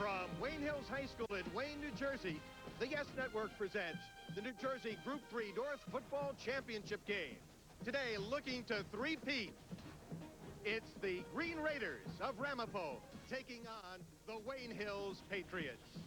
From Wayne Hills High School in Wayne, New Jersey, the Yes Network presents the New Jersey Group 3 North Football Championship game. Today, looking to three-peat, it's the Green Raiders of Ramapo taking on the Wayne Hills Patriots.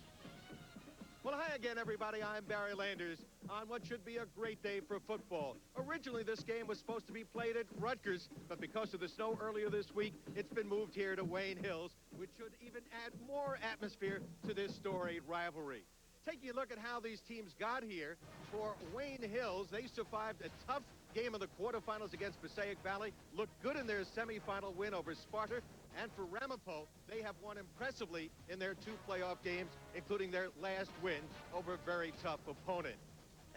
Well, hi again, everybody. I'm Barry Landers on what should be a great day for football. Originally, this game was supposed to be played at Rutgers, but because of the snow earlier this week, it's been moved here to Wayne Hills, which should even add more atmosphere to this storied rivalry. Taking a look at how these teams got here, for Wayne Hills, they survived a tough game in the quarterfinals against Passaic Valley, looked good in their semifinal win over Sparta, and for Ramapo, they have won impressively in their two playoff games, including their last win over a very tough opponent.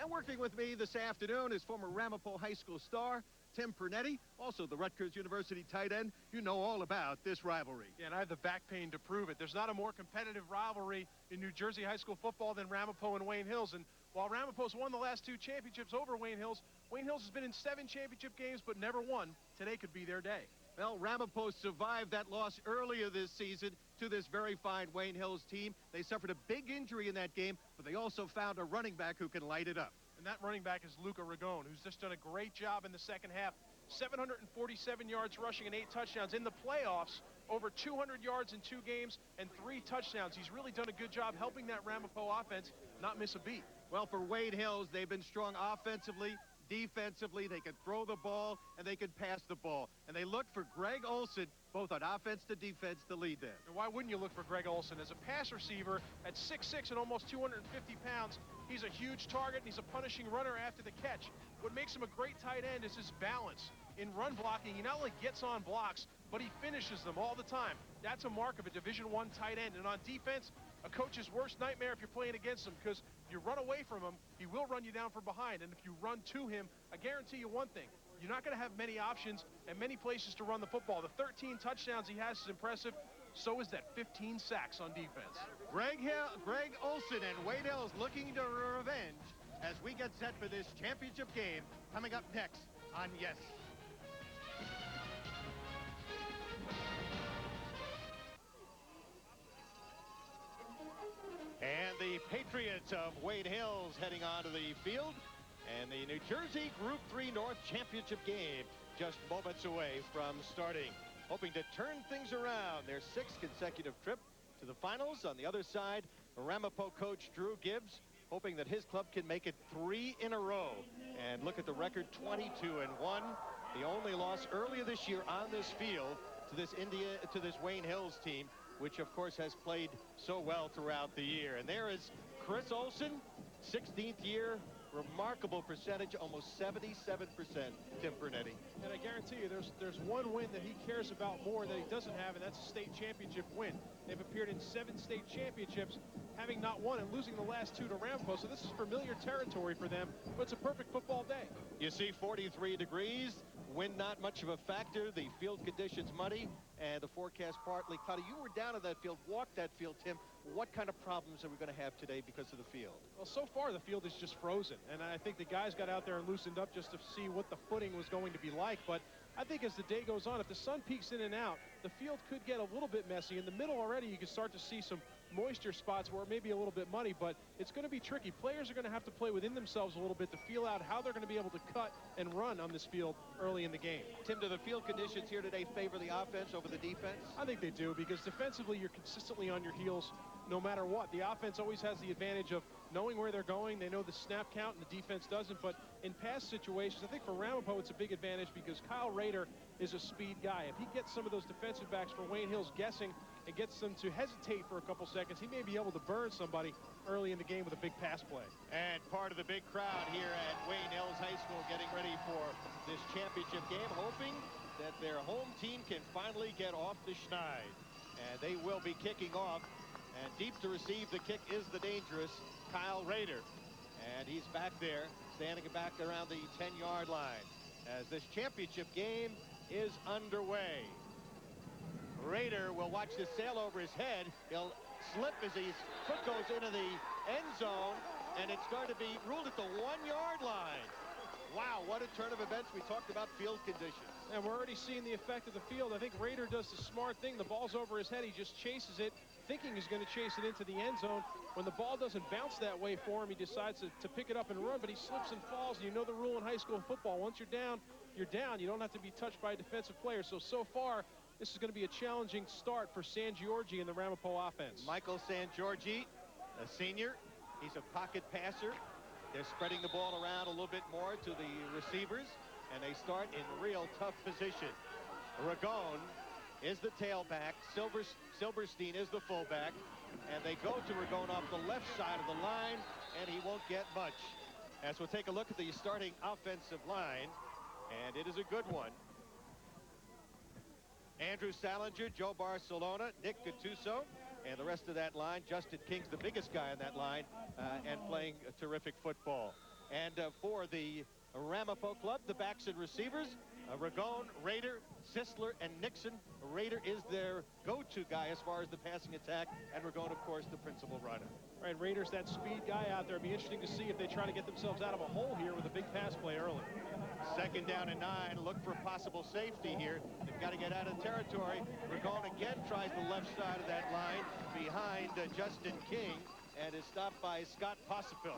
And working with me this afternoon is former Ramapo High School star, Tim Pernetti, also the Rutgers University tight end. You know all about this rivalry. Yeah, and I have the back pain to prove it. There's not a more competitive rivalry in New Jersey high school football than Ramapo and Wayne Hills. And while Ramapo's won the last two championships over Wayne Hills has been in 7 championship games but never won. Today could be their day. Well, Ramapo survived that loss earlier this season to this very fine Wayne Hills team. They suffered a big injury in that game, but they also found a running back who can light it up. And that running back is Luca Ragone, who's just done a great job in the second half. 747 yards rushing and 8 touchdowns. In the playoffs, over 200 yards in 2 games and 3 touchdowns. He's really done a good job helping that Ramapo offense not miss a beat. Well, for Wayne Hills, they've been strong offensively, defensively. They can throw the ball and they can pass the ball. And they look for Greg Olson, both on offense to defense, to lead them. And why wouldn't you look for Greg Olson? As a pass receiver at 6'6" and almost 250 pounds, he's a huge target and he's a punishing runner after the catch. What makes him a great tight end is his balance. In run blocking, he not only gets on blocks, but he finishes them all the time. That's a mark of a Division I tight end. And on defense, a coach's worst nightmare if you're playing against him, because if you run away from him, he will run you down from behind. And if you run to him, I guarantee you one thing, you're not going to have many options and many places to run the football. The 13 touchdowns he has is impressive. So is that 15 sacks on defense. Greg Olson and Wayne Hills looking to revenge as we get set for this championship game coming up next on Yes. And the Patriots of Wayne Hills heading onto the field. And the New Jersey Group 3 North Championship game just moments away from starting. Hoping to turn things around. Their 6th consecutive trip to the finals. On the other side, Ramapo coach Drew Gibbs hoping that his club can make it 3 in a row. And look at the record, 22-1. The only loss earlier this year on this field to this Wayne Hills team, which of course has played so well throughout the year. And there is Chris Olson, 16th year, remarkable percentage, almost 77%, Tim Pernetti. And I guarantee you there's one win that he cares about more that he doesn't have, and that's a state championship win. They've appeared in 7 state championships, having not won and losing the last 2 to Ramapo, so this is familiar territory for them, but it's a perfect football day. You see 43 degrees, wind not much of a factor, the field conditions muddy, and the forecast partly cloudy. You were down in that field, walked that field, Tim. What kind of problems are we going to have today because of the field? Well, so far the field is just frozen, and I think the guys got out there and loosened up just to see what the footing was going to be like. But I think as the day goes on, if the sun peeks in and out, the field could get a little bit messy. In the middle already, you can start to see some moisture spots where it may be a little bit muddy, but it's going to be tricky. Players are going to have to play within themselves a little bit to feel out how they're going to be able to cut and run on this field early in the game. Tim, do the field conditions here today favor the offense over the defense? I think they do, because defensively you're consistently on your heels no matter what. The offense always has the advantage of knowing where they're going. They know the snap count, and the defense doesn't. But in pass situations, I think for Ramapo it's a big advantage because Kyle Rader is a speed guy. If he gets some of those defensive backs for Wayne Hills guessing and gets them to hesitate for a couple seconds, he may be able to burn somebody early in the game with a big pass play. And part of the big crowd here at Wayne Hills High School getting ready for this championship game, hoping that their home team can finally get off the schneid. And they will be kicking off. And deep to receive the kick is the dangerous Kyle Rader. And he's back there, standing back around the 10-yard line as this championship game is underway. Rader will watch this sail over his head. He'll slip as his foot goes into the end zone, and it's going to be ruled at the 1-yard line. Wow, what a turn of events. We talked about field conditions. And we're already seeing the effect of the field. I think Rader does the smart thing. The ball's over his head. He just chases it, thinking he's going to chase it into the end zone. When the ball doesn't bounce that way for him, he decides to pick it up and run, but he slips and falls. And you know the rule in high school football. Once you're down, you're down. You don't have to be touched by a defensive player. So far, this is going to be a challenging start for San Giorgi and the Ramapo offense. Michael San Giorgi, a senior. He's a pocket passer. They're spreading the ball around a little bit more to the receivers, and they start in real tough position. Ragone is the tailback. Silverstein is the fullback. And they go to Ragone off the left side of the line, and he won't get much. As we'll take a look at the starting offensive line, and it is a good one. Andrew Salinger, Joe Barcelona, Nick Gattuso, and the rest of that line. Justin King's the biggest guy on that line, and playing a terrific football. And for the Ramapo club, the backs and receivers, Ragone, Rader, Sisler, and Nixon. Rader is their go-to guy as far as the passing attack, and Ragone, of course, the principal runner. All right, Rader's that speed guy out there. It'll be interesting to see if they try to get themselves out of a hole here with a big pass play early. 2nd down and 9. Look for possible safety here. They've got to get out of territory. Ragone again tries the left side of that line behind Justin King, and is stopped by Scott Possipil.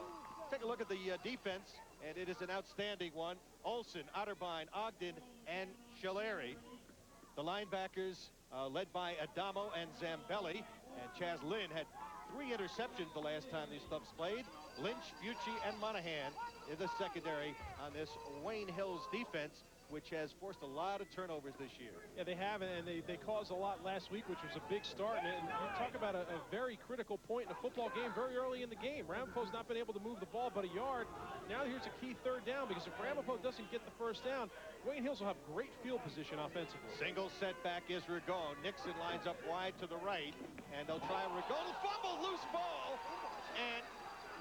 Take a look at the defense, and it is an outstanding one. Olson, Otterbein, Ogden, and Shalari. The linebackers led by Adamo and Zambelli. And Chaz Lynn had 3 interceptions the last time these clubs played. Lynch, Bucci, and Monahan in the secondary on this Wayne Hills defense, which has forced a lot of turnovers this year. Yeah, they have, and they caused a lot last week, which was a big start. And you talk about a very critical point in a football game very early in the game. Ramapo's not been able to move the ball but a yard. Now here's a key 3rd down, because if Ramapo doesn't get the 1st down, Wayne Hills will have great field position offensively. Single setback is Ragone. Nixon lines up wide to the right, and they'll try Ragone. Fumble, loose ball, and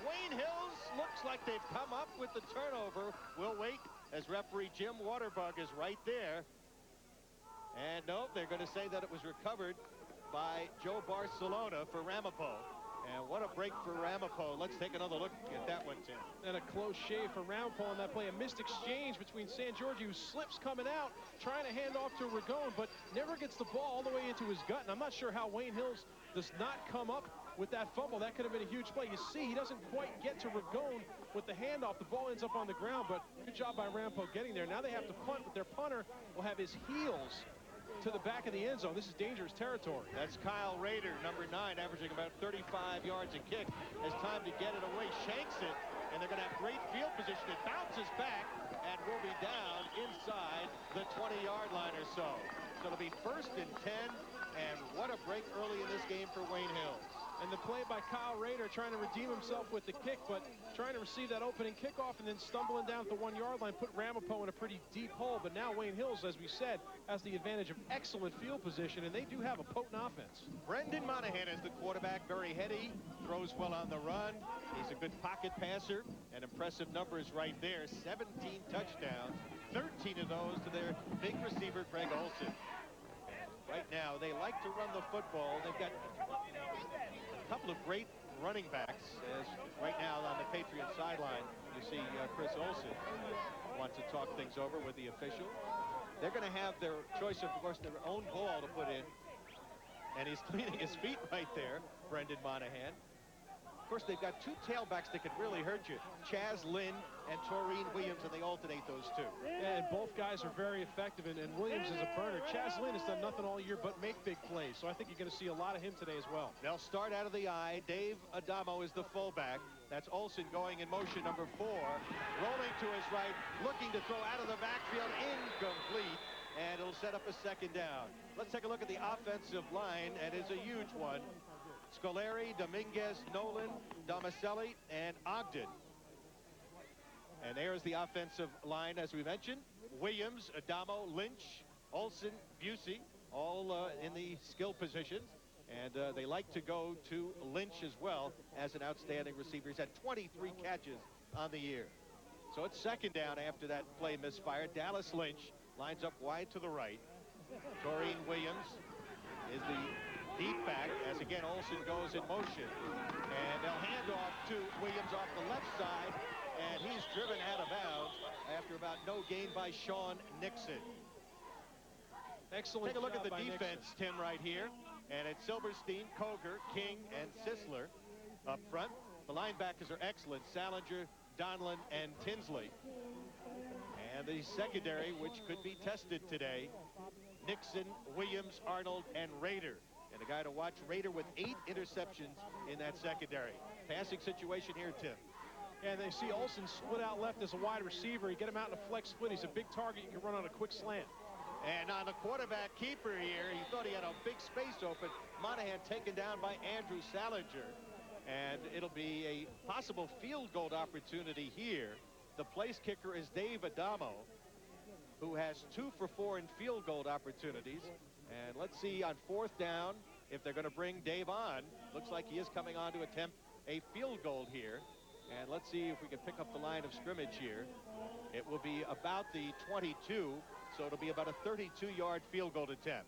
Wayne Hills looks like they've come up with the turnover. We'll wait, as referee Jim Waterbug is right there. And no, they're going to say that it was recovered by Joe Barcelona for Ramapo. And what a break for Ramapo. Let's take another look at that one, Tim. And a close shave for Ramapo on that play. A missed exchange between San Giorgi, who slips coming out, trying to hand off to Ragone, but never gets the ball all the way into his gut. And I'm not sure how Wayne Hills does not come up with that fumble. That could have been a huge play. You see, he doesn't quite get to Ragone with the handoff. The ball ends up on the ground, but good job by Ramapo getting there. Now they have to punt, but their punter will have his heels to the back of the end zone. This is dangerous territory. That's Kyle Rader, number 9, averaging about 35 yards a kick. Has time to get it away, shanks it, and they're going to have great field position. It bounces back and will be down inside the 20-yard line or so. So it'll be 1st and 10, and what a break early in this game for Wayne Hills. And the play by Kyle Rader, trying to redeem himself with the kick, but trying to receive that opening kickoff and then stumbling down at the 1-yard line, put Ramapo in a pretty deep hole. But now Wayne Hills, as we said, has the advantage of excellent field position, and they do have a potent offense. Brendan Monahan is the quarterback, very heady, throws well on the run. He's a good pocket passer, and impressive numbers right there. 17 touchdowns, 13 of those to their big receiver, Greg Olson. Right now, they like to run the football. They've got a couple of great running backs. As right now on the Patriots sideline, you see Chris Olson wants to talk things over with the official. They're going to have their choice of course, their own ball to put in. And he's cleaning his feet right there, Brendan Monahan. Of course, they've got 2 tailbacks that could really hurt you. Chaz Lynn and Taurine Williams, and they alternate those 2. Yeah, and both guys are very effective, and Williams is a burner. Chaz Lynn has done nothing all year but make big plays, so I think you're going to see a lot of him today as well. They'll start out of the I. Dave Adamo is the fullback. That's Olson going in motion, number 4. Rolling to his right, looking to throw out of the backfield, incomplete, and it'll set up a 2nd down. Let's take a look at the offensive line, and it's a huge one. Scolari, Dominguez, Nolan, Domicelli, and Ogden. And there's the offensive line, as we mentioned. Williams, Adamo, Lynch, Olson, Busey, all in the skill positions. And they like to go to Lynch as well as an outstanding receiver. He's had 23 catches on the year. So it's 2nd down after that play misfired. Dallas Lynch lines up wide to the right. Taurine Williams is the deep back, as again Olson goes in motion, and they'll hand off to Williams off the left side, and he's driven out of bounds after about no gain by Sean Nixon. Excellent. Take a look at the by defense, Nixon. Tim, right here. And it's Silverstein, Koger, King, and Sisler up front. The linebackers are excellent. Salinger, Donlin, and Tinsley. And the secondary, which could be tested today, Nixon, Williams, Arnold, and Rader. And a guy to watch, Rader, with 8 interceptions in that secondary. Passing situation here, Tim. And they see Olsen split out left as a wide receiver. You get him out in a flex split. He's a big target. You can run on a quick slant. And on the quarterback keeper here, he thought he had a big space open. Monahan taken down by Andrew Salinger. And it'll be a possible field goal opportunity here. The place kicker is Dave Adamo, who has 2 for 4 in field goal opportunities. And let's see on 4th down if they're going to bring Dave on. Looks like he is coming on to attempt a field goal here. And let's see if we can pick up the line of scrimmage here. It will be about the 22, so it'll be about a 32-yard field goal attempt.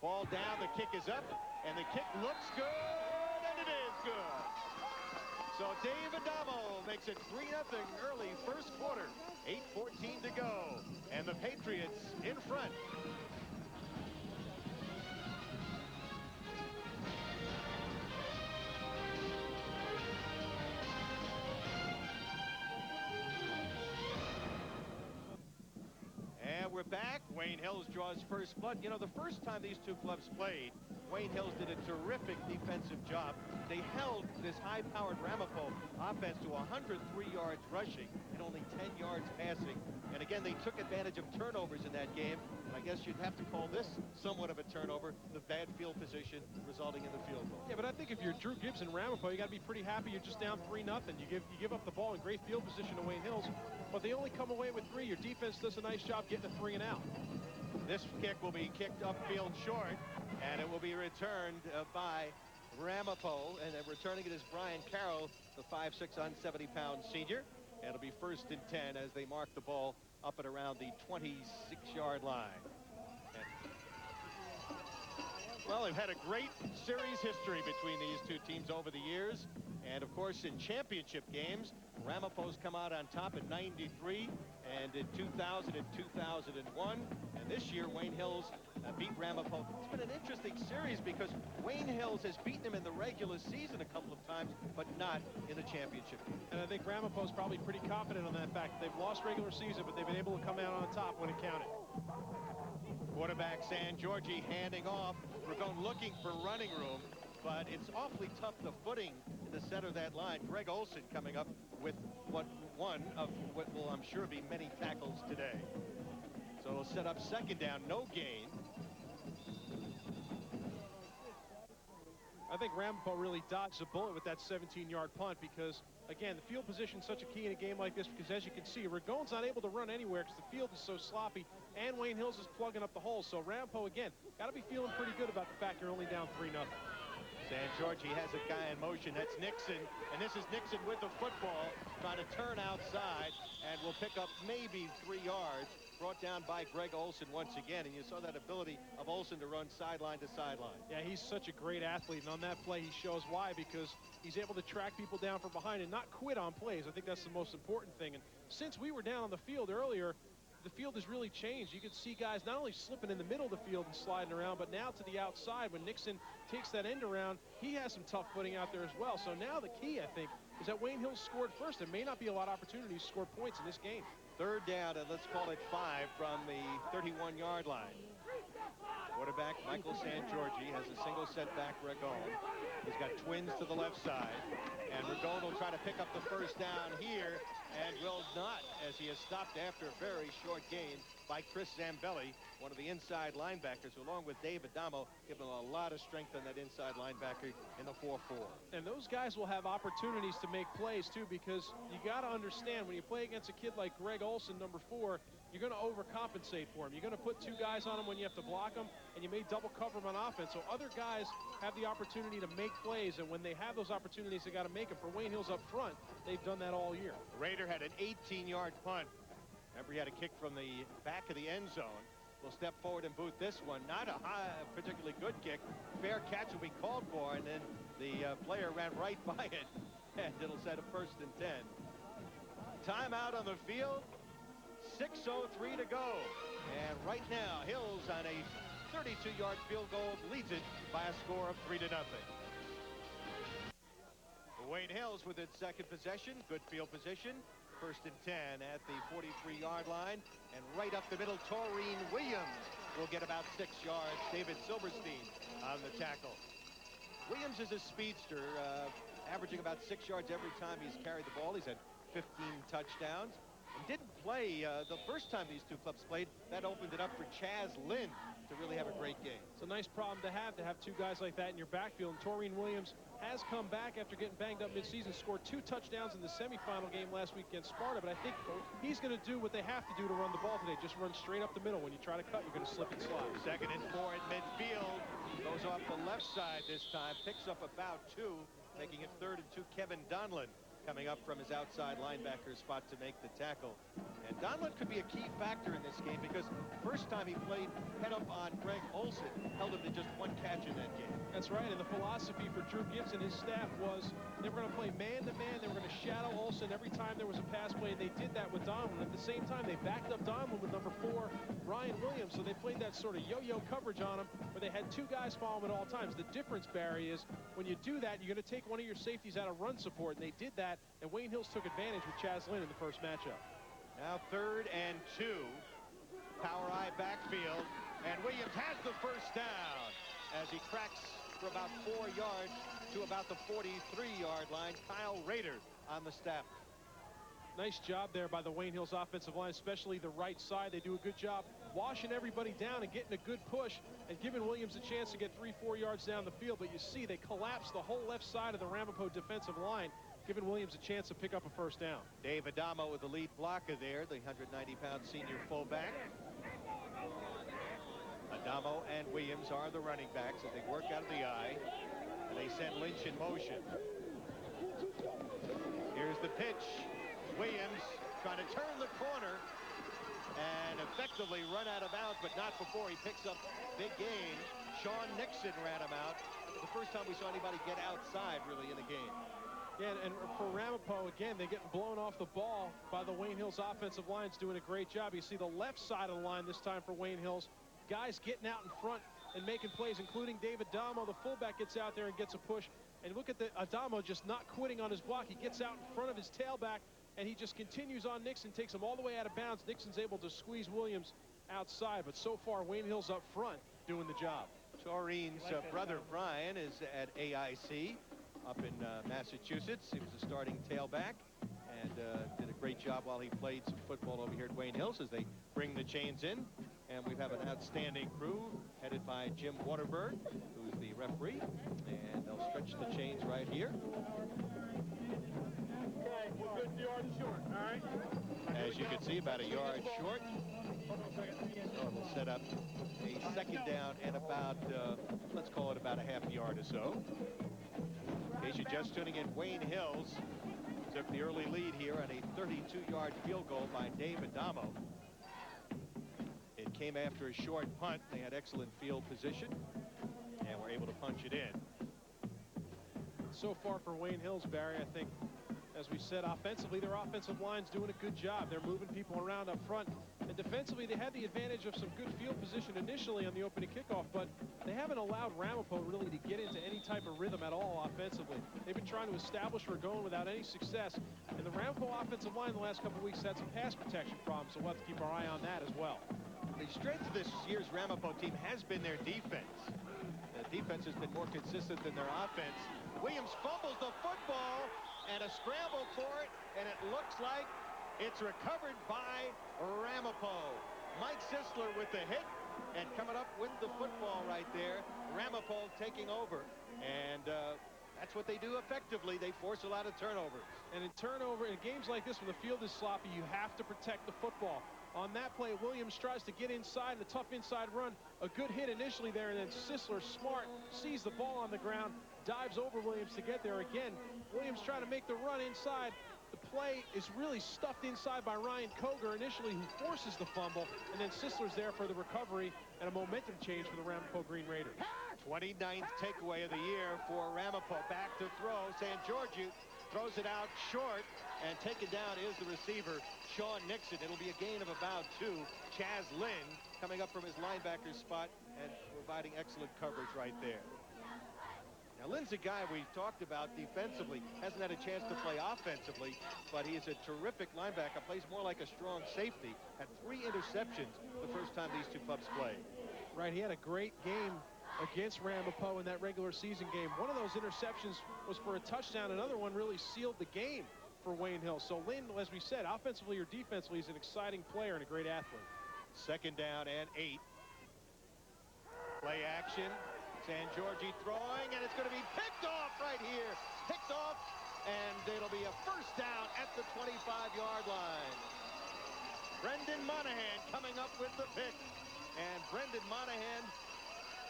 Ball down, the kick is up, and the kick looks good, and it is good. So Dave Adamo makes it 3-0 early first quarter. 8:14 to go, and the Patriots in front. And we're back. Wayne Hills draws first blood. You know, the first time these two clubs played, Wayne Hills did a terrific defensive job. They held this high-powered Ramapo offense to 103 yards rushing and only 10 yards passing. And again, they took advantage of turnovers in that game. I guess you'd have to call this somewhat of a turnover, the bad field position resulting in the field goal. Yeah, but I think if you're Drew Gibson Ramapo, you got to be pretty happy you're just down 3-0. You give up the ball in great field position to Wayne Hills, but they only come away with 3. Your defense does a nice job getting a 3 and out. This kick will be kicked upfield short, and it will be returned by Ramapo, and then returning it is Brian Carroll, the 5'6", 170-pound senior. And it'll be 1st and 10 as they mark the ball up at around the 26-yard line. Well, they've had a great series history between these two teams over the years. And, of course, in championship games, Ramapo's come out on top in '93 and in 2000 and 2001. And this year, Wayne Hills beat Ramapo. It's been an interesting series because Wayne Hills has beaten him in the regular season a couple of times, but not in the championship. And I think Ramapo's probably pretty confident on that fact. They've lost regular season, but they've been able to come out on top when it counted. Quarterback San Giorgi handing off. We're going looking for running room, but it's awfully tough, the footing in the center of that line. Greg Olson coming up with one of what will, I'm sure, be many tackles today. So it'll set up 2nd down, no gain. I think Ramapo really dodged a bullet with that 17-yard punt because, again, the field position is such a key in a game like this because, as you can see, Ragon's not able to run anywhere because the field is so sloppy, and Wayne Hills is plugging up the holes. So Ramapo, again, got to be feeling pretty good about the fact you're only down 3-0. San Giorgi has a guy in motion. That's Nixon, and this is Nixon with the football, trying to turn outside, and will pick up maybe 3 yards. Brought down by Greg Olson once again, and you saw that ability of Olson to run sideline to sideline. Yeah, he's such a great athlete, and on that play he shows why, because he's able to track people down from behind and not quit on plays. I think that's the most important thing. And since we were down on the field earlier, the field has really changed. You can see guys not only slipping in the middle of the field and sliding around, but now to the outside. When Nixon takes that end around, he has some tough footing out there as well. So now the key, I think, is that Wayne Hills scored first. There may not be a lot of opportunities to score points in this game. 3rd down, and let's call it 5 from the 31-yard line. Quarterback Michael San Giorgi has a single set back Ragon. He's got twins to the left side, and Ragon will try to pick up the 1st down here, and will not, as he is stopped after a very short gain by Chris Zambelli, one of the inside linebackers, along with Dave Adamo, giving a lot of strength on that inside linebacker in the 4-4. And those guys will have opportunities to make plays, too, because you got to understand, when you play against a kid like Greg Olson, number 4, you're going to overcompensate for him. You're going to put 2 guys on him when you have to block them, and you may double cover him on offense. So other guys have the opportunity to make plays, and when they have those opportunities, they got to make them. For Wayne Hills up front, they've done that all year. Rader had an 18-yard punt. Remember, he had a kick from the back of the end zone. Will step forward and boot this one. Not a particularly good kick. Fair catch will be called for, and then the player ran right by it, and it'll set a 1st and 10. Timeout on the field. 6:03 to go. And right now, Hills on a 32-yard field goal leads it by a score of 3-0. Wayne Hills with its second possession. Good field position. 1st and 10 at the 43-yard line. And right up the middle, Taurine Williams will get about 6 yards. David Silverstein on the tackle. Williams is a speedster, averaging about 6 yards every time he's carried the ball. He's had 15 touchdowns. And didn't play the first time these two clubs played. That opened it up for Chaz Lynn to really have a great game. It's a nice problem to have two guys like that in your backfield. And Taurine Williams has come back after getting banged up midseason, scored 2 touchdowns in the semifinal game last week against Sparta. But I think he's going to do what they have to do to run the ball today. Just run straight up the middle. When you try to cut, you're going to slip and slide. 2nd and 4 at midfield. Goes off the left side this time. Picks up about 2, making it 3rd and 2. Kevin Donlin coming up from his outside linebacker spot to make the tackle. And Donlin could be a key factor in this game because first time he played head up on Greg Olson, held him to just 1 catch in that game. That's right, and the philosophy for Drew Gibbs and his staff was they were going to play man-to-man. They were going to shadow Olson every time there was a pass play, and they did that with Donlin. At the same time, they backed up Donlin with number 4, Ryan Williams, so they played that sort of yo-yo coverage on him where they had 2 guys follow him at all times. The difference, Barry, is when you do that, you're going to take one of your safeties out of run support, and they did that, and Wayne Hills took advantage with Chaz Lynn in the first matchup. Now 3rd and 2. Power eye backfield. And Williams has the first down as he cracks for about 4 yards to about the 43-yard line. Kyle Rader on the step. Nice job there by the Wayne Hills offensive line, especially the right side. They do a good job washing everybody down and getting a good push and giving Williams a chance to get 3-4 yards down the field. But you see they collapse the whole left side of the Ramapo defensive line, giving Williams a chance to pick up a first down. Dave Adamo with the lead blocker there, the 190-pound senior fullback. Adamo and Williams are the running backs as they work out of the eye. And they send Lynch in motion. Here's the pitch. Williams trying to turn the corner and effectively run out of bounds, but not before he picks up big gain. Sean Nixon ran him out. The first time we saw anybody get outside really in the game. Yeah, and for Ramapo, again, they're getting blown off the ball by the Wayne Hills offensive line's doing a great job. You see the left side of the line this time for Wayne Hills. Guys getting out in front and making plays, including David Adamo. The fullback gets out there and gets a push. And look at the Adamo just not quitting on his block. He gets out in front of his tailback, and he just continues on Nixon, takes him all the way out of bounds. Nixon's able to squeeze Williams outside. But so far, Wayne Hills up front doing the job. Taurine's brother Brian is at AIC up in Massachusetts. He was a starting tailback and did a great job while he played some football over here at Wayne Hills as they bring the chains in. And we have an outstanding crew headed by Jim Waterberg, who's the referee. And they'll stretch the chains right here. Okay, we're good yard short, all right? As you can see, about a yard short. So it'll set up a 2nd down and about, let's call it about a half yard or so. In case you're just tuning in, Wayne Hills took the early lead here on a 32-yard field goal by Dave Adamo. It came after a short punt. They had excellent field position and were able to punch it in. So far for Wayne Hills, Barry, I think, as we said, offensively, their offensive line's doing a good job. They're moving people around up front. And defensively, they had the advantage of some good field position initially on the opening kickoff, but they haven't allowed Ramapo really to get into any type of rhythm at all offensively. They've been trying to establish where going without any success. And the Ramapo offensive line the last couple of weeks had some pass protection problems, so we'll have to keep our eye on that as well. The strength of this year's Ramapo team has been their defense. The defense has been more consistent than their offense. Williams fumbles the football and a scramble for it, and it looks like it's recovered by Ramapo. Mike Sisler with the hit and coming up with the football right there. Ramapo taking over, and that's what they do effectively. They force a lot of turnovers. And in games like this when the field is sloppy, you have to protect the football. On that play, Williams tries to get inside, a tough inside run. A good hit initially there, and then Sisler, smart, sees the ball on the ground, dives over Williams to get there again. Williams trying to make the run inside. The play is really stuffed inside by Ryan Koger initially, who forces the fumble, and then Sisler's there for the recovery and a momentum change for the Ramapo Green Raiders. 29th takeaway of the year for Ramapo. Back to throw. San Giorgio throws it out short, and taken down is the receiver, Sean Nixon. It'll be a gain of about 2. Chaz Lynn coming up from his linebacker spot and providing excellent coverage right there. Now, Lynn's a guy we talked about defensively. Hasn't had a chance to play offensively, but he is a terrific linebacker. Plays more like a strong safety. Had 3 interceptions the first time these two clubs played. Right, he had a great game against Ramapo in that regular season game. One of those interceptions was for a touchdown. Another one really sealed the game for Wayne Hill. So Lynn, as we said, offensively or defensively, he's an exciting player and a great athlete. 2nd down and 8. Play action. San Giorgi throwing, and it's going to be picked off right here. Picked off, and it'll be a first down at the 25-yard line. Brendan Monahan coming up with the pick. And Brendan Monahan,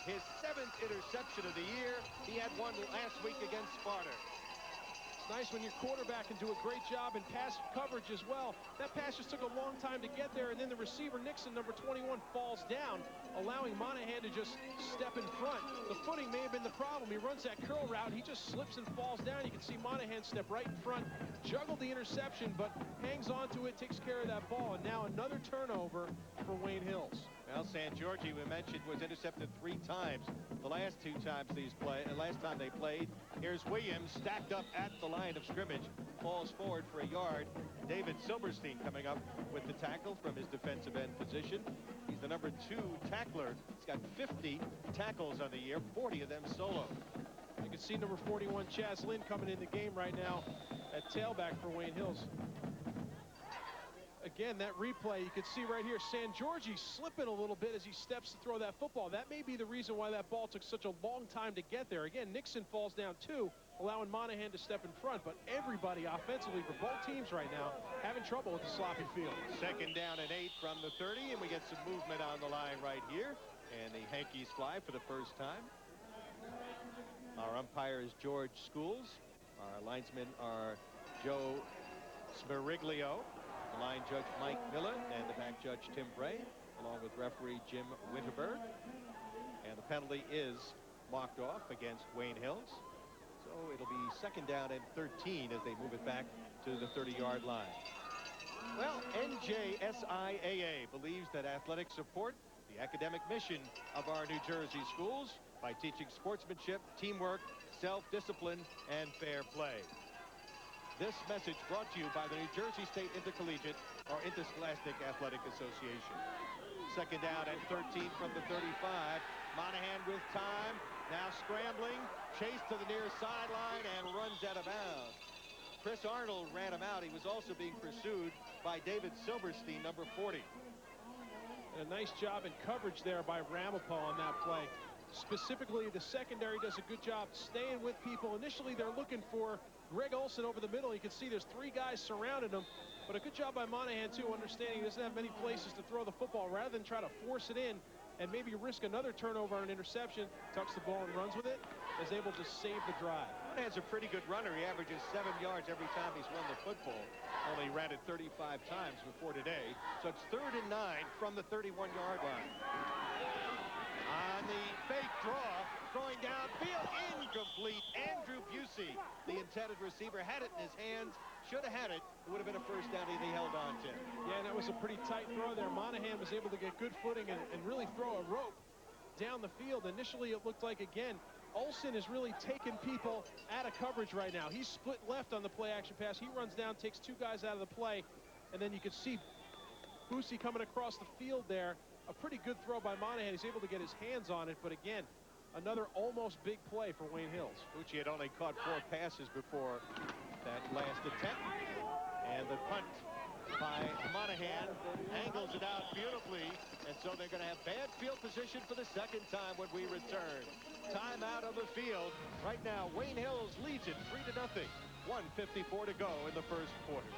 his 7th interception of the year. He had one last week against Sparta. It's nice when your quarterback can do a great job in pass coverage as well. That pass just took a long time to get there, and then the receiver, Nixon, number 21, falls down, allowing Monahan to just step in front. The footing may have been the problem. He runs that curl route. He just slips and falls down. You can see Monahan step right in front, juggled the interception, but hangs on to it, takes care of that ball, and now another turnover for Wayne Hills. Well, San Giorgi, we mentioned, was intercepted 3 times. The last 2 times last time they played. Here's Williams stacked up at the line of scrimmage. Falls forward for a yard. David Silverstein coming up with the tackle from his defensive end position. He's the number 2 tackler. He's got 50 tackles on the year, 40 of them solo. You can see number 41, Chaz Lynn, coming in the game right now at tailback for Wayne Hills. Again, that replay, you can see right here, San Giorgi slipping a little bit as he steps to throw that football. That may be the reason why that ball took such a long time to get there. Again, Nixon falls down too, allowing Monahan to step in front. But everybody offensively for both teams right now having trouble with the sloppy field. 2nd down and 8 from the 30, and we get some movement on the line right here. And the Hankies fly for the first time. Our umpire is George Schools. Our linesmen are Joe Smiriglio, the line judge Mike Miller, and the back judge Tim Bray, along with referee Jim Winterberg. And the penalty is marked off against Wayne Hills. So it'll be 2nd down and 13 as they move it back to the 30-yard line. Well, NJSIAA believes that athletics support the academic mission of our New Jersey schools by teaching sportsmanship, teamwork, self-discipline, and fair play. This message brought to you by the New Jersey State Intercollegiate or Interscholastic Athletic Association. 2nd down and 13 from the 35. Monahan with time. Now scrambling. Chase to the near sideline and runs out of bounds. Chris Arnold ran him out. He was also being pursued by David Silverstein, number 40. And a nice job in coverage there by Ramapo on that play. Specifically, the secondary does a good job staying with people. Initially, they're looking for Greg Olson over the middle. You can see there's 3 guys surrounding him. But a good job by Monahan, too, understanding he doesn't have many places to throw the football. Rather than try to force it in and maybe risk another turnover or an interception, tucks the ball and runs with it, is able to save the drive. Monahan's a pretty good runner. He averages 7 yards every time he's run the football. Only ran it 35 times before today. So it's 3rd and 9 from the 31-yard line. On the fake draw, throwing downfield, incomplete. Andrew Busey, the intended receiver, had it in his hands. Should have had it. It would have been a first down if he held on to it. Yeah, and that was a pretty tight throw there. Monahan was able to get good footing and really throw a rope down the field. Initially, it looked like, again, Olson is really taking people out of coverage right now. He's split left on the play-action pass. He runs down, takes 2 guys out of the play, and then you can see Busey coming across the field there. A pretty good throw by Monahan. He's able to get his hands on it, but again, another almost big play for Wayne Hills. Busey had only caught 4 passes before that last attempt. And the punt by Monahan angles it out beautifully. And so they're going to have bad field position for the 2nd time when we return. Time out of the field. Right now, Wayne Hills leads it 3-0. 1:54 to go in the first quarter.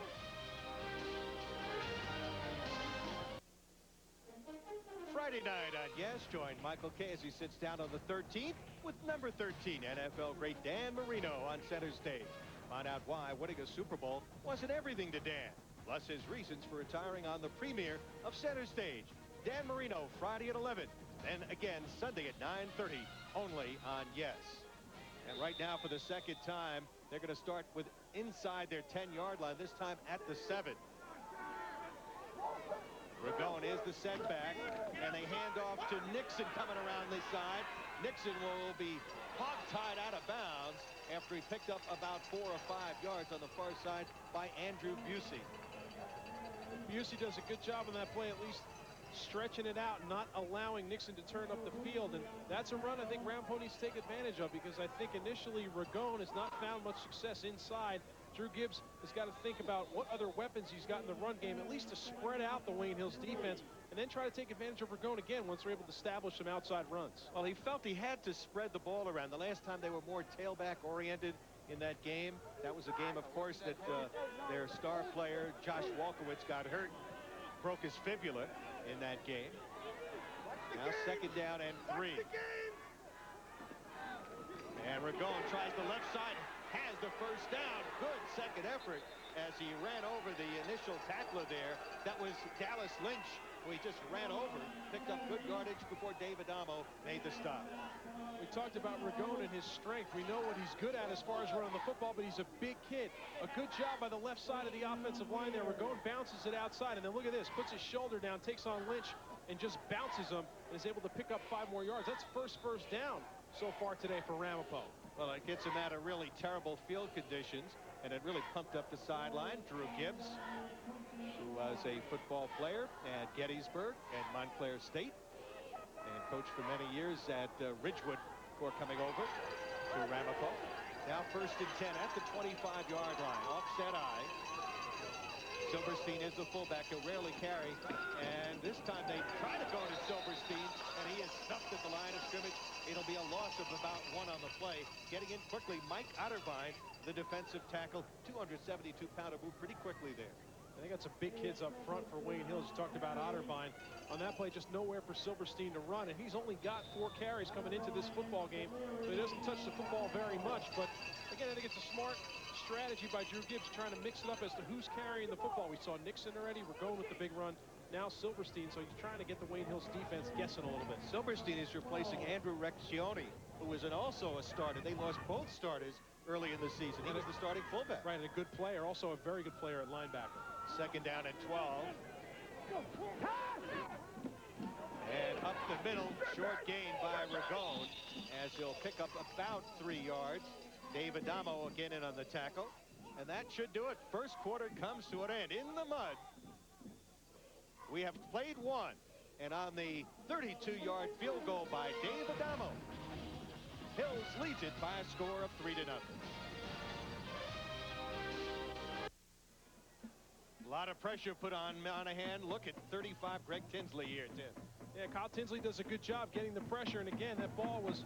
Friday night on Yes, join Michael Kay as he sits down on the 13th with number 13 NFL great Dan Marino on center stage. Find out why winning a Super Bowl wasn't everything to Dan, plus his reasons for retiring on the premiere of Center Stage. Dan Marino Friday at 11, then again Sunday at 9:30 only on Yes. And right now for the 2nd time, they're going to start with inside their 10-yard line, this time at the 7. Ragone is the setback, and they hand off to Nixon coming around this side. Nixon will be hog-tied out of bounds after he picked up about 4 or 5 yards on the far side by Andrew Busey. Busey does a good job on that play, at least stretching it out, not allowing Nixon to turn up the field. And that's a run I think Ramapo needs to take advantage of, because I think initially Ragone has not found much success inside. Drew Gibbs has got to think about what other weapons he's got in the run game, at least to spread out the Wayne Hills defense, and then try to take advantage of Ragone again once they're able to establish some outside runs. Well, he felt he had to spread the ball around. The last time they were more tailback oriented in that game, that was a game, of course, that their star player, Josh Walkowitz, got hurt, broke his fibula in that game. Now 2nd down and 3. And Ragone tries the left side, has the first down. Good second effort as he ran over the initial tackler there. That was Dallas Lynch, who he just ran over, picked up good yardage before Dave Adamo made the stop. We talked about Ragone and his strength. We know what he's good at as far as running the football, but he's a big kid. A good job by the left side of the offensive line there. Ragone bounces it outside, and then look at this, puts his shoulder down, takes on Lynch, and just bounces him, and is able to pick up 5 more yards. That's first down so far today for Ramapo. Well, it gets him out of really terrible field conditions, and it really pumped up the sideline. Drew Gibbs, who was a football player at Gettysburg and Montclair State, and coached for many years at Ridgewood before coming over to Ramapo. Now 1st and 10 at the 25-yard line. Offset eye. Silverstein is the fullback. He'll rarely carry. And this time they try to go to Silverstein, and he is stuffed at the line of scrimmage. It'll be a loss of about 1 on the play. Getting in quickly, Mike Otterbein, the defensive tackle, 272-pounder, moved pretty quickly there. I think got some big kids up front for Wayne Hills. You talked about Otterbein. On that play, just nowhere for Silverstein to run, and he's only got 4 carries coming into this football game, so he doesn't touch the football very much. But again, I think it's a smart strategy by Drew Gibbs, trying to mix it up as to who's carrying the football. We saw Nixon already. We're going with the big run. Now Silverstein, so he's trying to get the Wayne Hills defense guessing a little bit. Silverstein is replacing Andrew Recchioni, who was also a starter. They lost both starters early in the season. He was the starting fullback. Right, and a good player, also a very good player at linebacker. 2nd down and 12. And up the middle, short gain by Ragone, as he'll pick up about 3 yards. Dave Adamo again in on the tackle. And that should do it. First quarter comes to an end in the mud. We have played 1. And on the 32-yard field goal by Dave Adamo, Hills leads it by a score of 3-0. A lot of pressure put on Monahan. Look at 35, Greg Tinsley here, Tim. Yeah, Kyle Tinsley does a good job getting the pressure. And again, that ball was,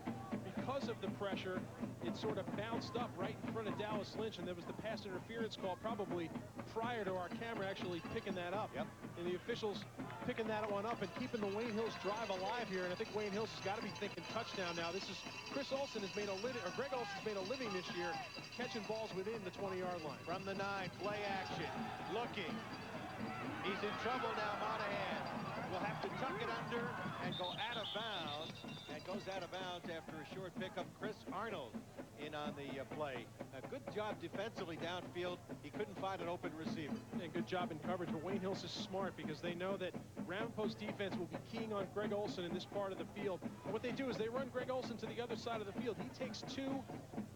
because of the pressure, it sort of bounced up right in front of Dallas Lynch. And there was the pass interference call probably prior to our camera actually picking that up. Yep. And the officials picking that one up and keeping the Wayne Hills drive alive here. And I think Wayne Hills has got to be thinking touchdown now. This is Chris Olson has made a living, or Greg Olson's made a living this year catching balls within the 20-yard line. From the 9, play action, looking. He's in trouble now, Monahan. Will have to tuck it under and go out of bounds. And goes out of bounds after a short pickup. Chris Arnold in on the play. A good job defensively downfield. He couldn't find an open receiver. And good job in coverage. But Wayne Hills is smart, because they know that Ramapo's defense will be keying on Greg Olson in this part of the field. And what they do is they run Greg Olson to the other side of the field. He takes 2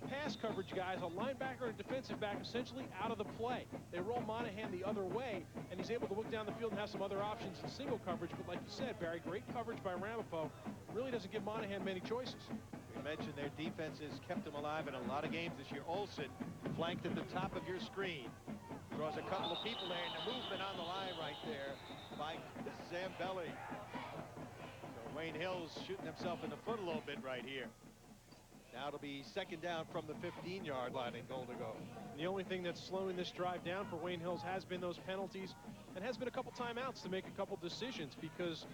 pass coverage guys, a linebacker and a defensive back, essentially out of the play. They roll Monahan the other way, and he's able to look down the field and have some other options in single coverage. But like you said, Barry, great coverage by Ramapo. Really doesn't give Monahan many choices. We mentioned their defense has kept them alive in a lot of games this year. Olson flanked at the top of your screen. Draws a couple of people there, and the movement on the line right there by Zambelli. So Wayne Hills shooting himself in the foot a little bit right here. Now it'll be 2nd down from the 15-yard line and goal to go. And the only thing that's slowing this drive down for Wayne Hills has been those penalties, and has been a couple timeouts to make a couple decisions, because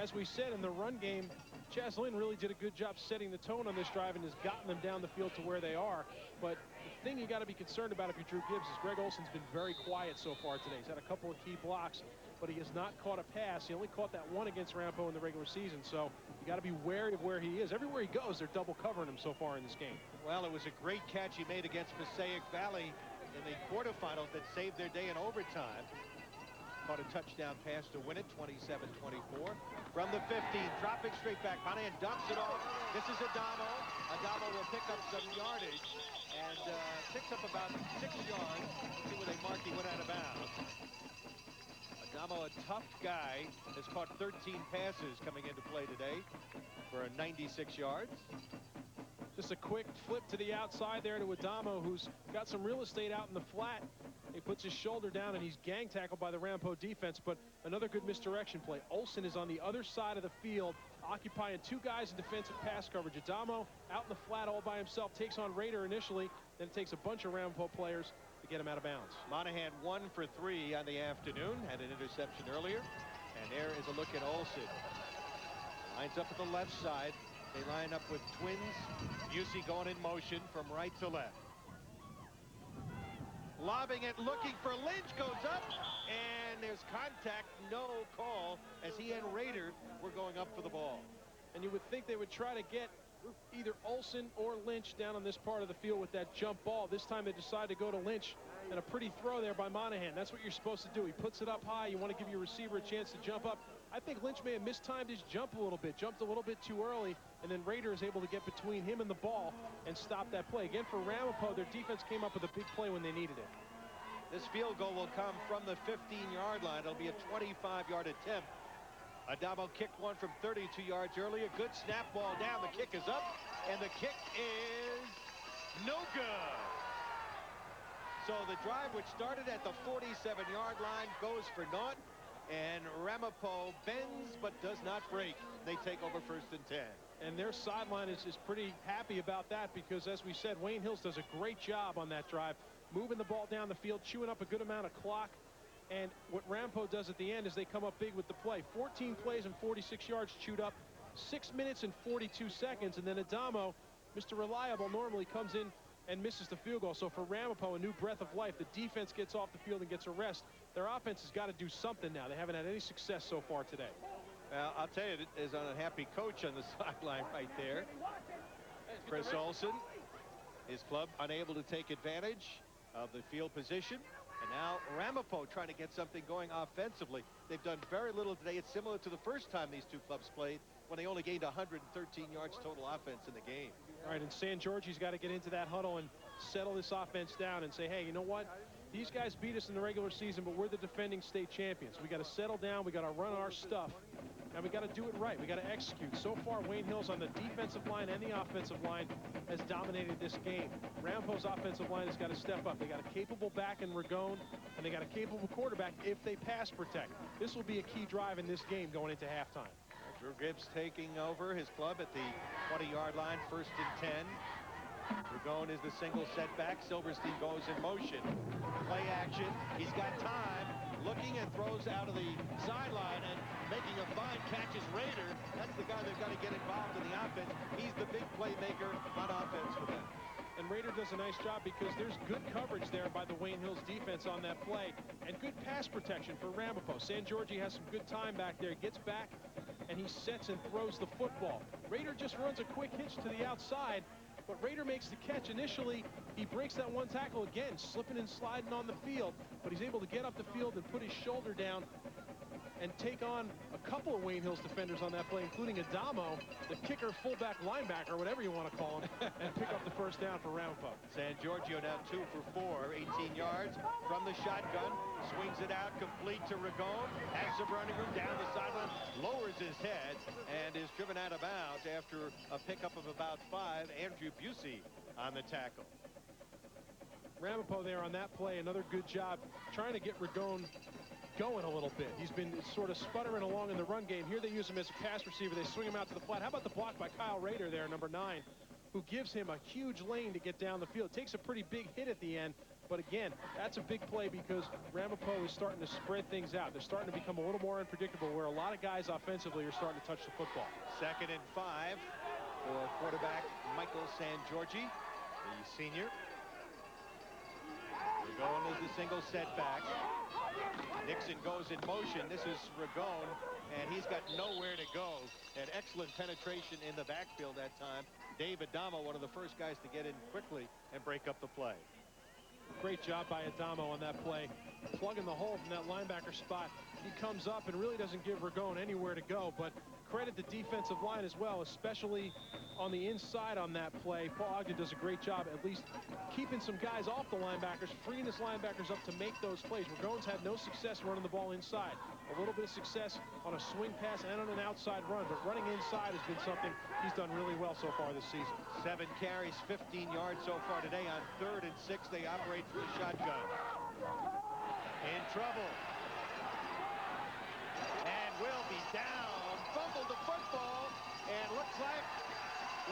as we said in the run game, Chaz Lynn really did a good job setting the tone on this drive and has gotten them down the field to where they are. But the thing you got to be concerned about if you're Drew Gibbs is Greg Olson's been very quiet so far today. He's had a couple of key blocks, but he has not caught a pass. He only caught that one against Ramapo in the regular season, so you got to be wary of where he is. Everywhere he goes, they're double covering him so far in this game. Well, it was a great catch he made against Passaic Valley in the quarterfinals that saved their day in overtime. Caught a touchdown pass to win it, 27-24. From the 15, dropping straight back. Monahan dumps it off. This is Adamo. Adamo will pick up some yardage and picks up about 6 yards. See where they mark he went out of bounds. Adamo, a tough guy, has caught 13 passes coming into play today for a 96 yards. Just a quick flip to the outside there to Adamo, who's got some real estate out in the flat. He puts his shoulder down and he's gang tackled by the Ramapo defense, but another good misdirection play. Olsen is on the other side of the field, occupying 2 guys in defensive pass coverage. Adamo out in the flat all by himself, takes on Rader initially, then it takes a bunch of Ramapo players to get him out of bounds. Monahan 1 for 3 on the afternoon, had an interception earlier, and there is a look at Olsen. Lines up at the left side. They line up with twins. Busey going in motion from right to left. Lobbing it, looking for Lynch, goes up, and there's contact, no call, as he and Rader were going up for the ball. And you would think they would try to get either Olsen or Lynch down on this part of the field with that jump ball. This time they decide to go to Lynch, and a pretty throw there by Monahan. That's what you're supposed to do. He puts it up high. You want to give your receiver a chance to jump up. I think Lynch may have mistimed his jump a little bit, jumped a little bit too early, and then Rader is able to get between him and the ball and stop that play. Again, for Ramapo, their defense came up with a big play when they needed it. This field goal will come from the 15-yard line. It'll be a 25-yard attempt. Adamo kicked one from 32 yards earlier. Good snap, ball down. The kick is up, and the kick is no good. So the drive, which started at the 47-yard line, goes for naught. And Ramapo bends but does not break. They take over 1st and 10. And their sideline is pretty happy about that because, as we said, Wayne Hills does a great job on that drive, moving the ball down the field, chewing up a good amount of clock. And what Ramapo does at the end is they come up big with the play. 14 plays and 46 yards chewed up, 6 minutes and 42 seconds. And then Adamo, Mr. Reliable, normally comes in and misses the field goal. So for Ramapo, a new breath of life. The defense gets off the field and gets a rest. Their offense has got to do something now. They haven't had any success so far today. Well, I'll tell you, there's an unhappy coach on the sideline right there. Chris Olsen, his club unable to take advantage of the field position. And now Ramapo trying to get something going offensively. They've done very little today. It's similar to the first time these two clubs played, when they only gained 113 yards total offense in the game. All right, and San Giorgio's got to get into that huddle and settle this offense down and say, hey, you know what? These guys beat us in the regular season, but we're the defending state champions. We got to settle down. We got to run our stuff, and we got to do it right. We got to execute. So far, Wayne Hills on the defensive line and the offensive line has dominated this game. Ramapo's offensive line has got to step up. They got a capable back in Ragone, and they got a capable quarterback if they pass protect. This will be a key drive in this game going into halftime. Drew Gibbs taking over his club at the 20-yard line, 1st and 10. Ragone is the single setback. Silverstein goes in motion. Play action. He's got time. Looking and throws out of the sideline and making a fine catch is Rader. That's the guy they've got to get involved in the offense. He's the big playmaker on offense for them. And Rader does a nice job because there's good coverage there by the Wayne Hills defense on that play and good pass protection for Ramapo. San Giorgio has some good time back there, gets back, and he sets and throws the football. Rader just runs a quick hitch to the outside, but Rader makes the catch. Initially, he breaks that one tackle again, slipping and sliding on the field, but he's able to get up the field and put his shoulder down and take on a couple of Wayne Hills defenders on that play, including Adamo, the kicker, fullback, linebacker, whatever you want to call him, and pick up the first down for Ramapo. San Giorgio now 2 for 4, 18 yards from the shotgun, swings it out, complete to Ragone, has some running room down the sideline, lowers his head, and is driven out of bounds after a pickup of about 5. Andrew Busey on the tackle. Ramapo there on that play, another good job trying to get Ragone going a little bit. He's been sort of sputtering along in the run game. Here they use him as a pass receiver. They swing him out to the flat. How about the block by Kyle Rader there, number 9, who gives him a huge lane to get down the field. Takes a pretty big hit at the end, but again, that's a big play because Ramapo is starting to spread things out. They're starting to become a little more unpredictable, where a lot of guys offensively are starting to touch the football. 2nd and 5 for quarterback Michael San Giorgio, the senior. Ragone is the single setback. Nixon goes in motion. This is Ragone, and he's got nowhere to go. An excellent penetration in the backfield that time. Dave Adamo, one of the first guys to get in quickly and break up the play. Great job by Adamo on that play. Plugging the hole from that linebacker spot. He comes up and really doesn't give Ragone anywhere to go, but credit the defensive line as well, especially on the inside on that play. Paul Ogden does a great job at least keeping some guys off the linebackers, freeing his linebackers up to make those plays. Ragone's had no success running the ball inside. A little bit of success on a swing pass and on an outside run, but running inside has been something he's done really well so far this season. 7 carries, 15 yards so far today. On 3rd and 6, they operate from the shotgun. In trouble. And will be down. Fumbled the football. And looks like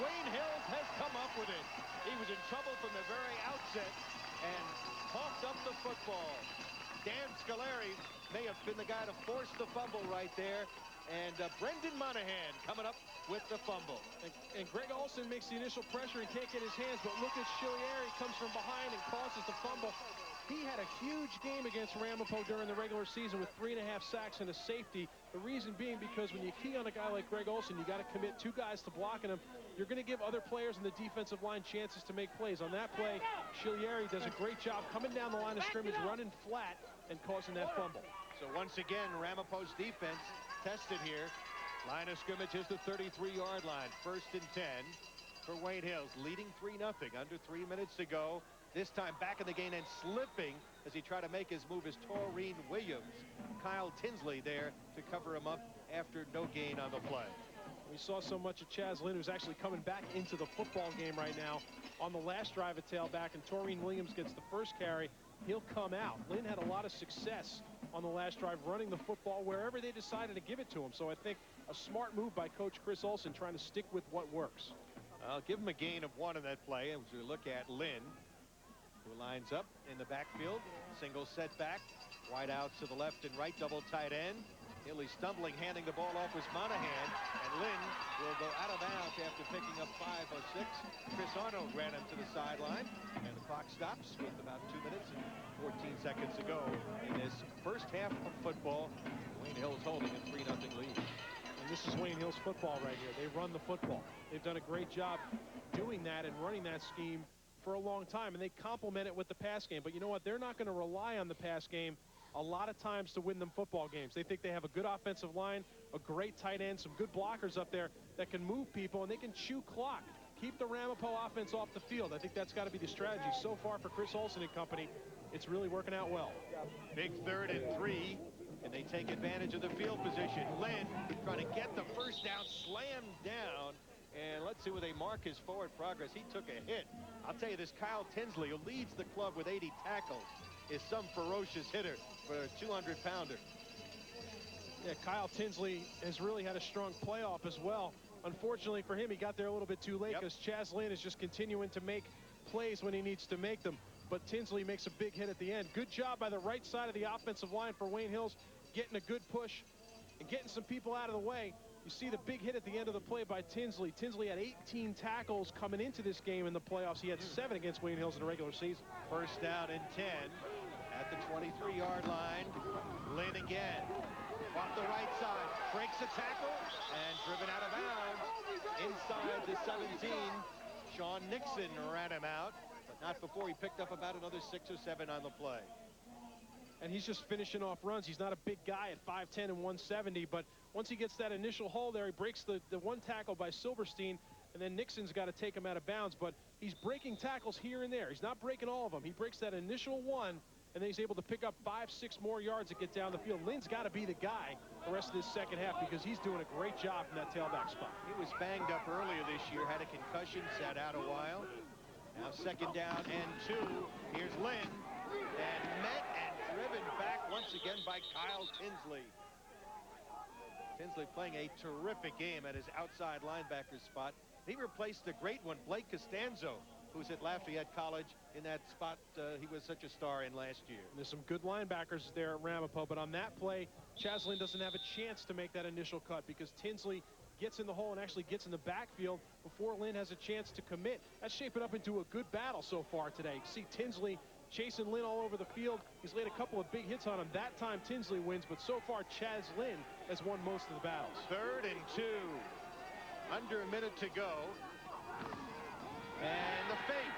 Wayne Hills has come up with it. He was in trouble from the very outset and coughed up the football. Dan Scolari may have been the guy to force the fumble right there. And Brendan Monahan coming up with the fumble. And Greg Olson makes the initial pressure and can't get his hands, but look at Chilieri, comes from behind and causes the fumble. He had a huge game against Ramapo during the regular season with 3.5 sacks and a safety. The reason being because when you key on a guy like Greg Olson, you got to commit 2 guys to blocking him. You're going to give other players in the defensive line chances to make plays. On that play, Chilieri does a great job coming down the line of scrimmage, running flat, and causing that fumble. So once again, Ramapo's defense tested here. Line of scrimmage is the 33-yard line. 1st and 10 for Wayne Hills, leading 3-0. Under 3 minutes to go. This time back in the game and slipping as he tried to make his move is Taurine Williams. Kyle Tinsley there to cover him up after no gain on the play. We saw so much of Chaz Lynn, who's actually coming back into the football game right now. On the last drive, a tailback, and Taurine Williams gets the first carry. He'll come out. Lynn had a lot of success on the last drive running the football wherever they decided to give it to him. So I think a smart move by Coach Chris Olson, trying to stick with what works. I'll give him a gain of 1 on that play as we look at Lynn, who lines up in the backfield. Single setback. Wide out to the left and right, double tight end. Hilly stumbling, handing the ball off was Monahan, and Lynn will go out of bounds after picking up 5 or 6. Chris Arnold ran him to the sideline, and the clock stops with about 2 minutes and 14 seconds to go in this first half of football. Wayne Hills holding a 3-0 lead. And this is Wayne Hills football right here. They run the football. They've done a great job doing that and running that scheme for a long time, and they complement it with the pass game. But you know what? They're not going to rely on the pass game a lot of times to win them football games. They think they have a good offensive line, a great tight end, some good blockers up there that can move people, and they can chew clock. Keep the Ramapo offense off the field. I think that's got to be the strategy. So far for Chris Olson and company, it's really working out well. Big 3rd and 3, and they take advantage of the field position. Lynn trying to get the first down, slammed down, and let's see where they mark his forward progress. He took a hit. I'll tell you this, Kyle Tinsley, who leads the club with 80 tackles, is some ferocious hitter for a 200-pounder. Yeah, Kyle Tinsley has really had a strong playoff as well. Unfortunately for him, he got there a little bit too late because Chaz Lynn is just continuing to make plays when he needs to make them. But Tinsley makes a big hit at the end. Good job by the right side of the offensive line for Wayne Hills, getting a good push and getting some people out of the way. You see the big hit at the end of the play by Tinsley. Tinsley had 18 tackles coming into this game in the playoffs. He had 7 against Wayne Hills in the regular season. 1st down and 10 at the 23-yard line. Lynn again. Off the right side. Breaks a tackle and driven out of bounds. Inside the 17. Sean Nixon ran him out, but not before he picked up about another 6 or 7 on the play. And he's just finishing off runs. He's not a big guy at 5'10 and 170, but once he gets that initial hole there, he breaks the one tackle by Silverstein, and then Nixon's got to take him out of bounds. But he's breaking tackles here and there. He's not breaking all of them. He breaks that initial one, and then he's able to pick up 5-6 more yards to get down the field. Lynn's got to be the guy the rest of this second half because he's doing a great job from that tailback spot. He was banged up earlier this year, had a concussion, sat out a while. Now 2nd down and 2. Here's Lynn, and met and driven back once again by Kyle Tinsley. Tinsley playing a terrific game at his outside linebacker spot. He replaced the great one, Blake Costanzo, who's at Lafayette College in that spot he was such a star in last year. And there's some good linebackers there at Ramapo, but on that play, Chaz Lynn doesn't have a chance to make that initial cut because Tinsley gets in the hole and actually gets in the backfield before Lynn has a chance to commit. That's shaping up into a good battle so far today. You see Tinsley chasing Lynn all over the field. He's laid a couple of big hits on him. That time Tinsley wins, but so far Chaz Lynn has won most of the battles. 3rd and 2. Under a minute to go. And the fake.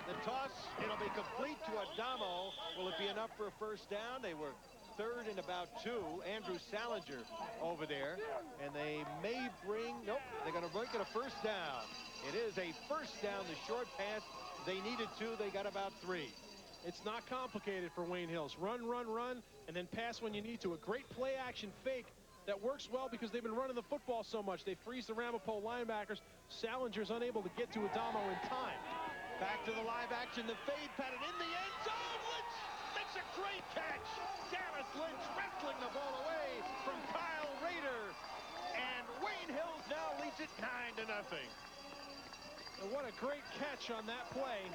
The toss. It'll be complete to Adamo. Will it be enough for a first down? They were third and about 2. Andrew Salinger over there. And they may bring, nope, they're going to make it a first down. It is a first down, the short pass. They needed 2. They got about 3. It's not complicated for Wayne Hills. Run, run, run, and then pass when you need to. A great play action fake that works well because they've been running the football so much. They freeze the Ramapo linebackers. Salinger's unable to get to Adamo in time. Back to the live action. The fade pattern in the end zone. Lynch makes a great catch. Dallas Lynch wrestling the ball away from Kyle Rader. And Wayne Hills now leads it 9-0. And what a great catch on that play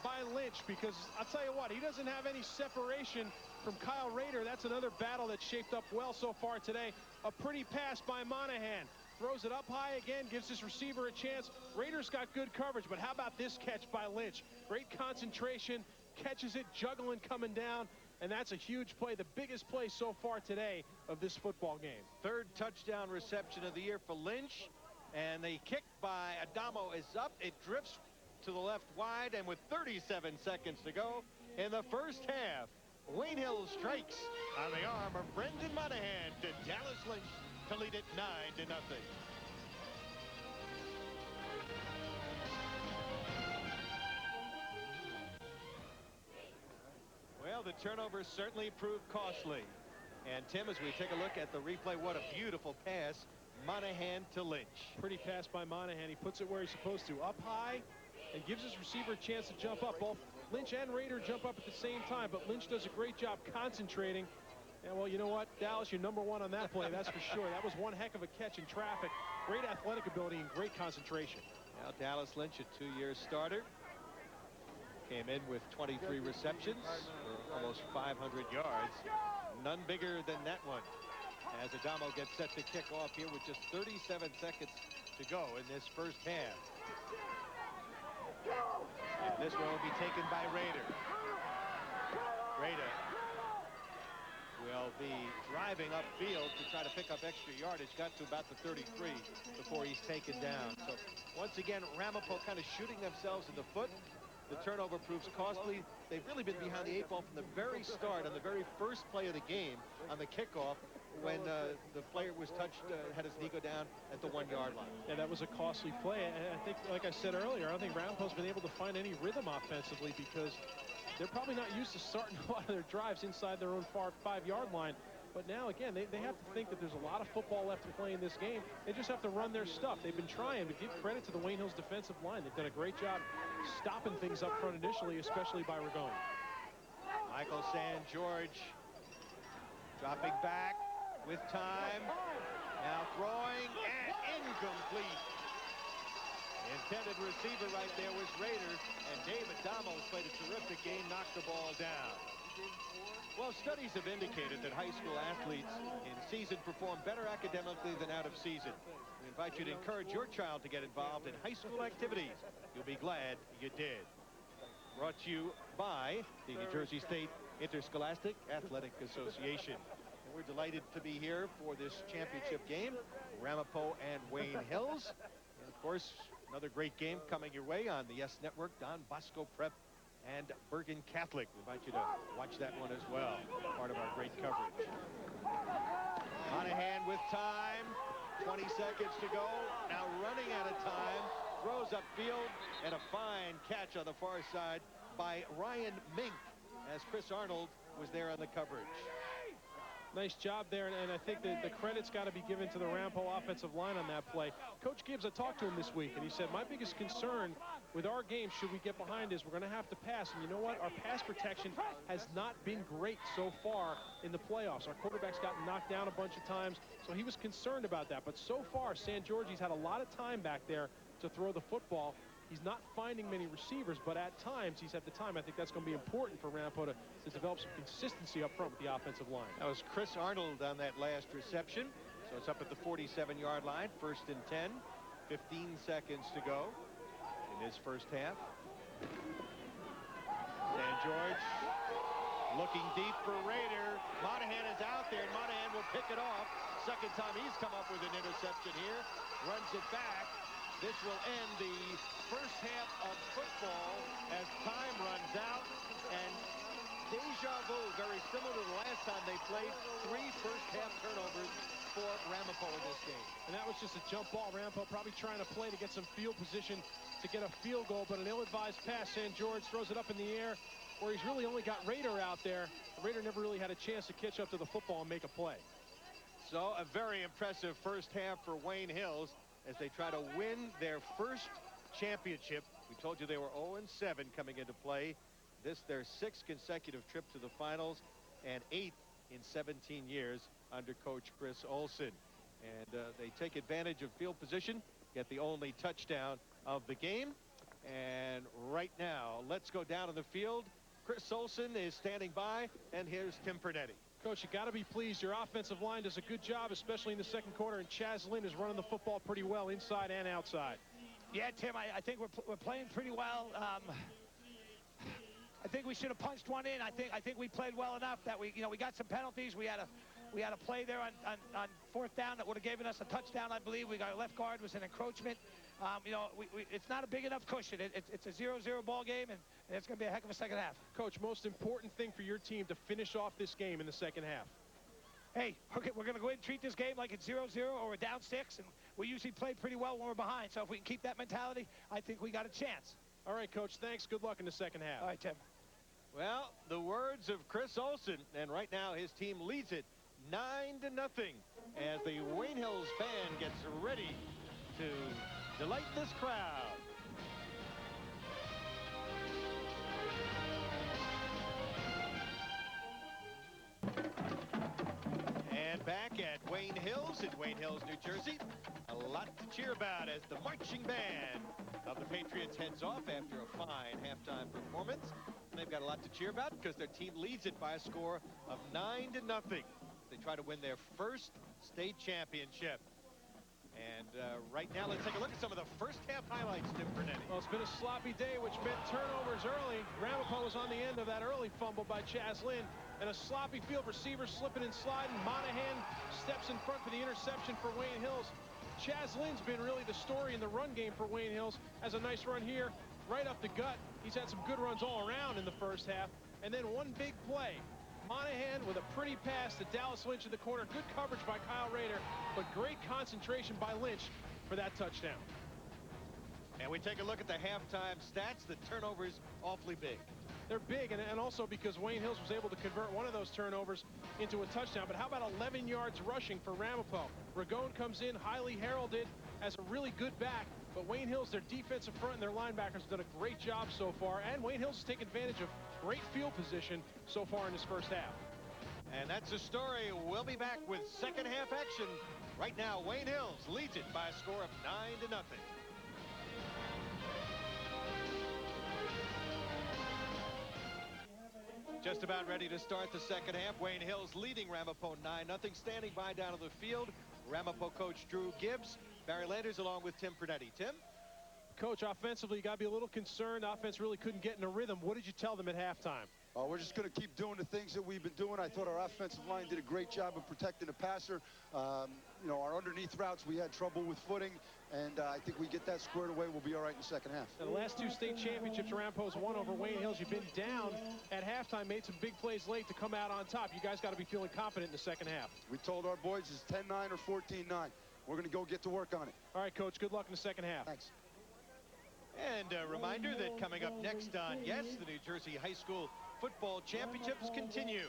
by Lynch, because I'll tell you what, he doesn't have any separation from Kyle Rader. That's another battle that's shaped up well so far today. A pretty pass by Monahan. Throws it up high again, gives his receiver a chance. Rader's got good coverage, but how about this catch by Lynch? Great concentration, catches it, juggling, coming down, and that's a huge play, the biggest play so far today of this football game. Third touchdown reception of the year for Lynch, and the kick by Adamo is up. It drifts to the left wide, and with 37 seconds to go in the first half, Wayne Hills strikes on the arm of Brendan Monahan to Dallas Lynch to lead it 9-0. Well, the turnover certainly proved costly. And Tim, as we take a look at the replay, what a beautiful pass. Monahan to Lynch. Pretty pass by Monahan. He puts it where he's supposed to, up high, and gives his receiver a chance to jump up. Both Lynch and Rader jump up at the same time, but Lynch does a great job concentrating. And, well, you know what, Dallas, you're #1 on that play, that's for sure. That was one heck of a catch in traffic. Great athletic ability and great concentration. Now Dallas Lynch, a 2-year starter, came in with 23 receptions for almost 500 yards. None bigger than that one. As Adamo gets set to kick off here with just 37 seconds to go in this first half. And this one will be taken by Rader. Rader will be driving upfield to try to pick up extra yardage. Got to about the 33 before he's taken down. So once again, Ramapo kind of shooting themselves in the foot. The turnover proves costly. They've really been behind the 8 ball from the very start, on the very first play of the game, on the kickoff, when the player was touched, had his knee go down at the 1-yard line. Yeah, that was a costly play. And I think, like I said earlier, I don't think Ramapo's been able to find any rhythm offensively because they're probably not used to starting a lot of their drives inside their own far 5-yard line. But now, again, they have to think that there's a lot of football left to play in this game. They just have to run their stuff. They've been trying, but give credit to the Wayne Hills defensive line. They've done a great job stopping things up front initially, especially by Ragone. Michael St. George dropping back with time. Now throwing and incomplete. The intended receiver right there was Rader, and David Damos played a terrific game, knocked the ball down. Well, studies have indicated that high school athletes in season perform better academically than out of season. We invite you to encourage your child to get involved in high school activities. You'll be glad you did. Brought to you by the New Jersey State Interscholastic Athletic Association. And we're delighted to be here for this championship game, Ramapo and Wayne Hills. And of course, another great game coming your way on the YES Network, Don Bosco Prep and Bergen Catholic. We invite you to watch that one as well, part of our great coverage. Monahan with time, 20 seconds to go, now running out of time, throws upfield, and a fine catch on the far side by Ryan Mink, as Chris Arnold was there on the coverage. Nice job there, and I think that the credit's got to be given to the Ramapo offensive line on that play. Coach Gibbs, I talked to him this week, and he said, my biggest concern with our game, should we get behind, is we're going to have to pass. And you know what? Our pass protection has not been great so far in the playoffs. Our quarterback's gotten knocked down a bunch of times, so he was concerned about that. But so far, St. George's had a lot of time back there to throw the football. He's not finding many receivers, but at times he's had the time. I think that's going to be important for Ramapo to develop some consistency up front with the offensive line. That was Chris Arnold on that last reception. So it's up at the 47-yard line, 1st and 10, 15 seconds to go in this first half. St. George looking deep for Rader. Monahan is out there, and Monahan will pick it off. Second time he's come up with an interception here. Runs it back. This will end the first half of football as time deja vu, very similar to the last time they played. 3 first-half turnovers for Ramapo in this game. And that was just a jump ball. Ramapo probably trying to play to get some field position to get a field goal, but an ill-advised pass. St. George throws it up in the air where he's really only got Rader out there. Rader never really had a chance to catch up to the football and make a play. So a very impressive first half for Wayne Hills as they try to win their first championship. We told you they were 0-7 coming into play. This their 6th consecutive trip to the finals and 8th in 17 years under Coach Chris Olson. And they take advantage of field position, get the only touchdown of the game. And right now, let's go down on the field. Chris Olson is standing by, and here's Tim Pernetti. Coach, you got to be pleased. Your offensive line does a good job, especially in the second quarter, and Chaz Lynn is running the football pretty well inside and outside. Yeah, Tim, I think we're playing pretty well. I think we should have punched one in. I think we played well enough that we got some penalties. We had a play there on 4th down that would have given us a touchdown, I believe. We got our left guard was an encroachment. It's not a big enough cushion. It's a 0-0 ball game, and it's going to be a heck of a second half. Coach, most important thing for your team to finish off this game in the second half. Hey, we're going to go ahead and treat this game like it's 0-0 or we're down 6, and we usually play pretty well when we're behind. So if we can keep that mentality, I think we got a chance. All right, Coach, thanks. Good luck in the second half. All right, Tim. Well, the words of Chris Olson, and right now his team leads it 9-0 as the Wayne Hills band gets ready to delight this crowd. And back at Wayne Hills in Wayne Hills, New Jersey, a lot to cheer about as the marching band of the Patriots heads off after a fine halftime performance. And they've got a lot to cheer about because their team leads it by a score of 9-0. They try to win their first state championship. And right now, let's take a look at some of the first half highlights, Tim Pernetti. Well, it's been a sloppy day, which meant turnovers early. Ramapo was on the end of that early fumble by Chaz Lynn. And a sloppy field receiver slipping and sliding. Monahan steps in front for the interception for Wayne Hills. Chaz Lynn's been really the story in the run game for Wayne Hills. Has a nice run here, right up the gut. He's had some good runs all around in the first half. And then one big play. Monahan with a pretty pass to Dallas Lynch in the corner. Good coverage by Kyle Rader, but great concentration by Lynch for that touchdown. And we take a look at the halftime stats. The turnovers awfully big. They're big, and also because Wayne Hills was able to convert one of those turnovers into a touchdown. But how about 11 yards rushing for Ramapo? Ragone comes in, highly heralded, as a really good back. But Wayne Hills, their defensive front and their linebackers have done a great job so far. And Wayne Hills has taken advantage of great field position so far in this first half. And that's the story. We'll be back with second half action. Right now, Wayne Hills leads it by a score of 9-0. Just about ready to start the second half. Wayne Hills leading Ramapo 9-0. Standing by down on the field, Ramapo coach Drew Gibbs. Barry Landers along with Tim Pernetti. Tim? Coach, offensively, you got to be a little concerned. Offense really couldn't get in a rhythm. What did you tell them at halftime? We're just going to keep doing the things that we've been doing. I thought our offensive line did a great job of protecting the passer. Our underneath routes, we had trouble with footing, and I think we get that squared away, we'll be all right in the second half. Now, the last 2 state championships Ramapo's won over Wayne Hills. You've been down at halftime, made some big plays late to come out on top. You guys got to be feeling confident in the second half. We told our boys it's 10-9 or 14-9. We're going to go get to work on it. All right, Coach, good luck in the second half. Thanks. And a reminder that coming up next on Yes, the New Jersey High School Football Championships continue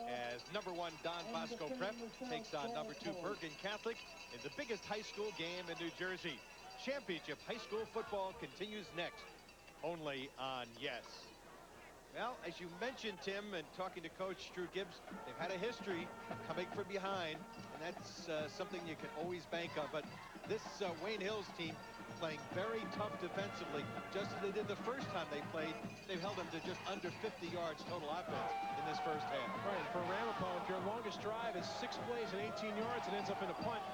as #1 Don Bosco Prep takes on #2 Bergen Catholic in the biggest high school game in New Jersey. Championship high school football continues next, only on Yes. Well, as you mentioned, Tim, and talking to Coach Drew Gibbs, they've had a history of coming from behind, and that's something you can always bank on. But this Wayne Hills team playing very tough defensively, just as they did the first time they played. They've held them to just under 50 yards total offense in this first half. Right, for Ramapo, if your longest drive is 6 plays and 18 yards and ends up in a punt,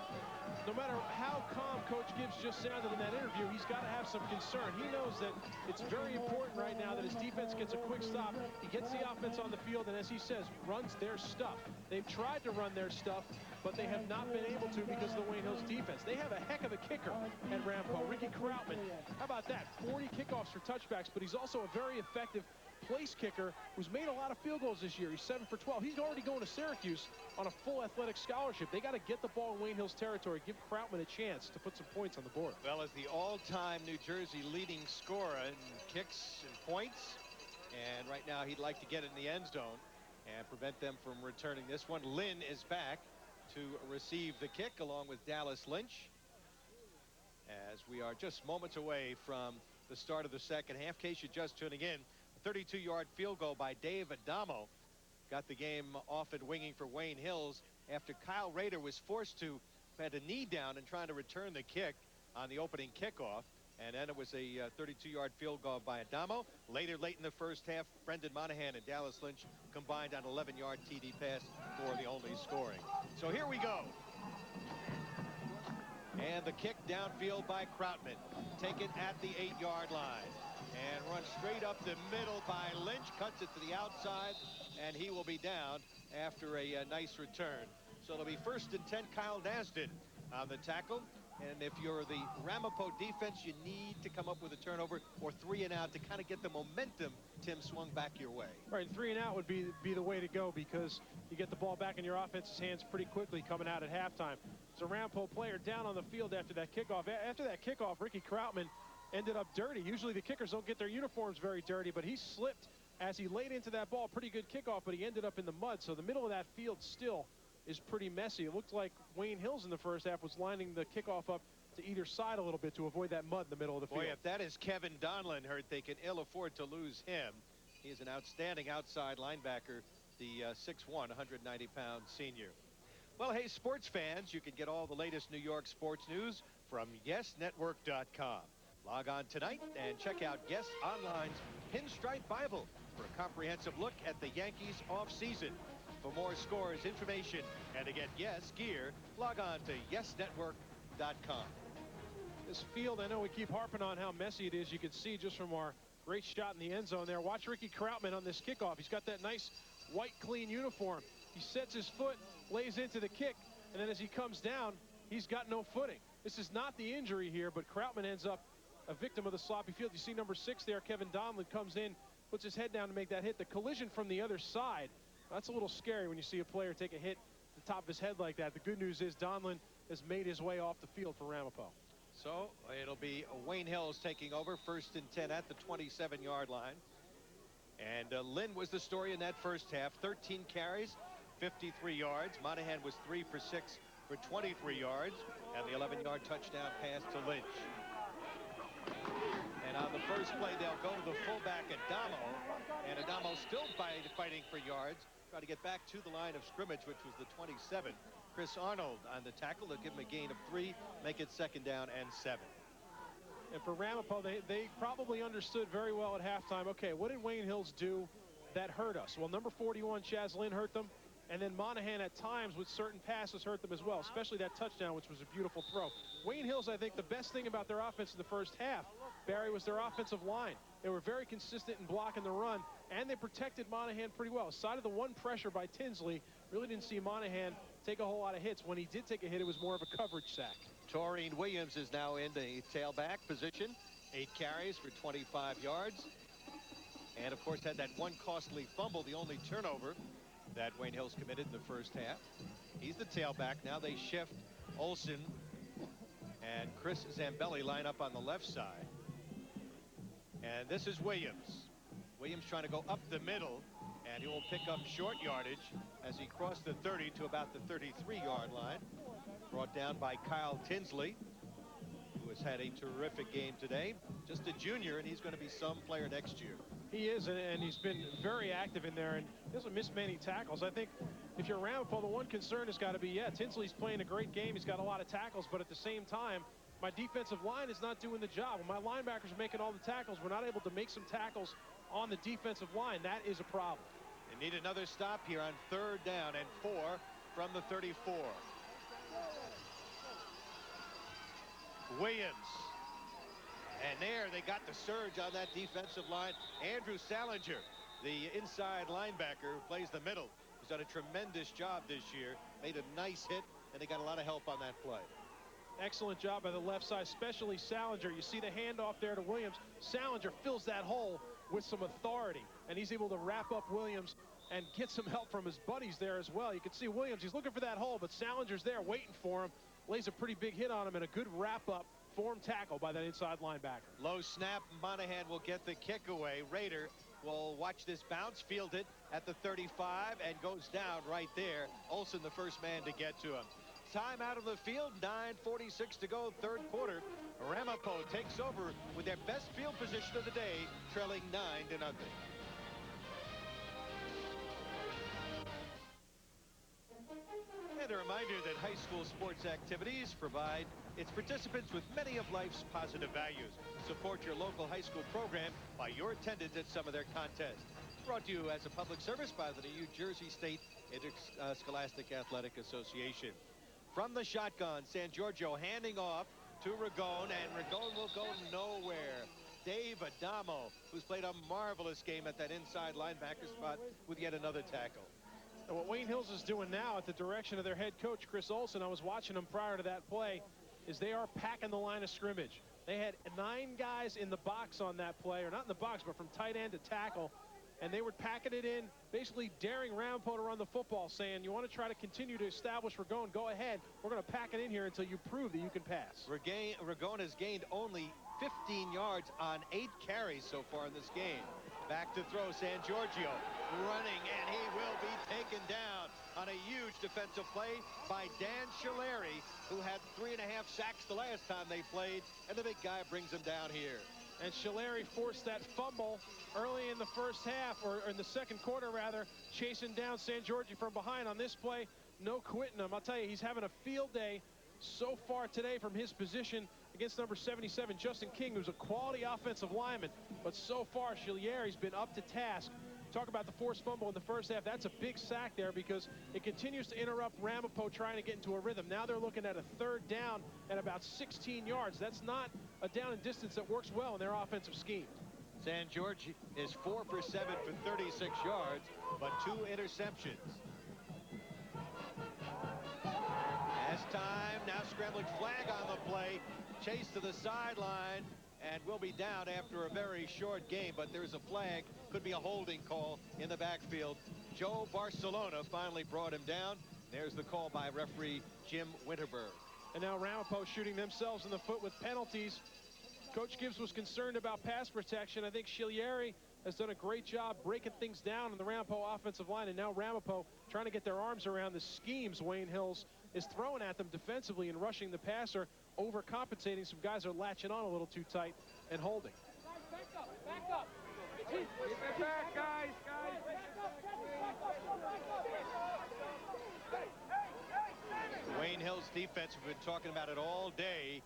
no matter how calm Coach Gibbs just sounded in that interview, he's got to have some concern. He knows that it's very important right now that his defense gets a quick stop. He gets the offense on the field, and as he says, runs their stuff. They've tried to run their stuff, but they have not been able to because of the Wayne Hills defense. They have a heck of a kicker at Ramapo, Ricky Krautman. How about that? 40 kickoffs for touchbacks, but he's also a very effective place kicker who's made a lot of field goals this year. He's 7 for 12. He's already going to Syracuse on a full athletic scholarship. They got to get the ball in Wayne Hills territory, give Krautman a chance to put some points on the board. Well, as the all-time New Jersey leading scorer in kicks and points, and right now he'd like to get in the end zone and prevent them from returning this one. Lynn is back to receive the kick along with Dallas Lynch, as we are just moments away from the start of the second half. In case you're just tuning in, a 32-yard field goal by Dave Adamo got the game off and winging for Wayne Hills after Kyle Rader was forced to had a knee down and trying to return the kick on the opening kickoff. And then it was a 32-yard field goal by Adamo. Later, late in the first half, Brendan Monahan and Dallas Lynch combined on 11-yard TD pass for the only scoring. So here we go. And the kick downfield by Krautman, taken at the 8-yard line. And run straight up the middle by Lynch, cuts it to the outside, and he will be down after a nice return. So it'll be 1st and 10, Kyle Nasdin on the tackle. And if you're the Ramapo defense, you need to come up with a turnover or 3 and out to kind of get the momentum, Tim, swung back your way. Right, 3 and out would be the way to go, because you get the ball back in your offense's hands pretty quickly coming out at halftime. There's a Ramapo player down on the field after that kickoff. After that kickoff, Ricky Krautman ended up dirty. Usually the kickers don't get their uniforms very dirty, but he slipped as he laid into that ball. Pretty good kickoff, but he ended up in the mud. So the middle of that field still is pretty messy. It looked like Wayne Hills in the first half was lining the kickoff up to either side a little bit to avoid that mud in the middle of the field. Boy, if that is Kevin Donlin hurt, they can ill afford to lose him. He is an outstanding outside linebacker, the 6'1", 190-pound senior. Well, hey, sports fans, you can get all the latest New York sports news from YesNetwork.com. Log on tonight and check out Yes Online's Pinstripe Bible for a comprehensive look at the Yankees offseason. For more scores, information, and to get Yes gear, log on to YesNetwork.com. This field, I know we keep harping on how messy it is. You can see just from our great shot in the end zone there. Watch Ricky Krautman on this kickoff. He's got that nice white, clean uniform. He sets his foot, lays into the kick, and then as he comes down, he's got no footing. This is not the injury here, but Krautman ends up a victim of the sloppy field. You see number 6 there, Kevin Donlin, comes in, puts his head down to make that hit. The collision from the other side, that's a little scary when you see a player take a hit at the top of his head like that. The good news is Donlin has made his way off the field for Ramapo. So it'll be Wayne Hills taking over, 1st and 10 at the 27-yard line. And Lynn was the story in that first half. 13 carries, 53 yards. Monahan was 3 for 6 for 23 yards. And the 11-yard touchdown pass to Lynch. And on the first play, they'll go to the fullback, Adamo. And Adamo still fighting for yards, trying to get back to the line of scrimmage, which was the 27. Chris Arnold on the tackle to give him a gain of 3, make it 2nd down and 7. And for Ramapo, they probably understood very well at halftime, okay, what did Wayne Hills do that hurt us? Well, number 41, Chaz Lynn, hurt them. And then Monahan at times with certain passes hurt them as well, especially that touchdown, which was a beautiful throw. Wayne Hills, I think the best thing about their offense in the first half, Barry, was their offensive line. They were very consistent in blocking the run, and they protected Monahan pretty well. Aside of the one pressure by Tinsley, really didn't see Monahan take a whole lot of hits. When he did take a hit, it was more of a coverage sack. Taurine Williams is now in the tailback position. 8 carries for 25 yards. And, of course, had that one costly fumble, the only turnover that Wayne Hills committed in the first half. He's the tailback. Now they shift. Olsen and Chris Zambelli line up on the left side. And this is Williams. Williams trying to go up the middle, and he will pick up short yardage as he crossed the 30 to about the 33-yard line. Brought down by Kyle Tinsley, who has had a terrific game today. Just a junior, and he's going to be some player next year. He is, and he's been very active in there, and he doesn't miss many tackles. I think if you're Ramapo, the one concern has got to be, yeah, Tinsley's playing a great game. He's got a lot of tackles, but at the same time, my defensive line is not doing the job. When my linebackers are making all the tackles, we're not able to make some tackles on the defensive line. That is a problem. They need another stop here on 3rd down and 4 from the 34. Williams. And there they got the surge on that defensive line. Andrew Salinger, the inside linebacker who plays the middle, has done a tremendous job this year made a nice hit, and they got a lot of help on that play. Excellent job by the left side, especially Salinger. You see the handoff there to Williams. Salinger fills that hole with some authority, and he's able to wrap up Williams and get some help from his buddies there as well. You can see Williams, he's looking for that hole, but Salinger's there waiting for him. Lays a pretty big hit on him, and a good wrap-up form tackle by that inside linebacker. Low snap. Monahan will get the kick away. Rader will watch this bounce, field it at the 35, and goes down right there. Olsen, the first man to get to him. Time out of the field, 9:46 to go, third quarter. Ramapo takes over with their best field position of the day, trailing 9-0. And a reminder that high school sports activities provide its participants with many of life's positive values. Support your local high school program by your attendance at some of their contests. Brought to you as a public service by the New Jersey State Interscholastic Athletic Association. From the shotgun, San Giorgio handing off to Ragone, and Ragone will go nowhere. Dave Adamo, who's played a marvelous game at that inside linebacker spot with yet another tackle. And what Wayne Hills is doing now at the direction of their head coach, Chris Olsen, I was watching him prior to that play, is they are packing the line of scrimmage. They had 9 guys in the box on that play, or not in the box, but from tight end to tackle. And they were packing it in, basically daring Ramapo to run the football, saying, you want to try to continue to establish Ragone, go ahead. We're going to pack it in here until you prove that you can pass. Ragone has gained only 15 yards on 8 carries so far in this game. Back to throw, San Giorgio running, and he will be taken down on a huge defensive play by Dan Scileri, who had 3.5 sacks the last time they played, and the big guy brings him down here. And Scileri forced that fumble early in the first half, or in the second quarter rather, chasing down San Giorgio from behind. On this play, no quitting him. I'll tell you, he's having a field day so far today from his position against number 77, Justin King, who's a quality offensive lineman. But so far, Scieri's been up to task. Talk about the forced fumble in the first half. That's a big sack there because it continues to interrupt Ramapo trying to get into a rhythm. Now they're looking at a third down at about 16 yards. That's not a down and distance that works well in their offensive scheme. San Giorgio is 4 for 7 for 36 yards, but 2 interceptions. As time, now scrambling flag on the play. Chase to the sideline, and will be down after a very short game, but there's a flag. Could be a holding call in the backfield. Joe Barcelona finally brought him down. There's the call by referee Jim Winterberg. And now Ramapo shooting themselves in the foot with penalties. Coach Gibbs was concerned about pass protection. I think Scileri has done a great job breaking things down in the Ramapo offensive line, and now Ramapo trying to get their arms around the schemes Wayne Hills is throwing at them defensively and rushing the passer, overcompensating. Some guys are latching on a little too tight and holding. Back up, back up. Keep it back, guys. Wayne Hills defense, we've been talking about it all day,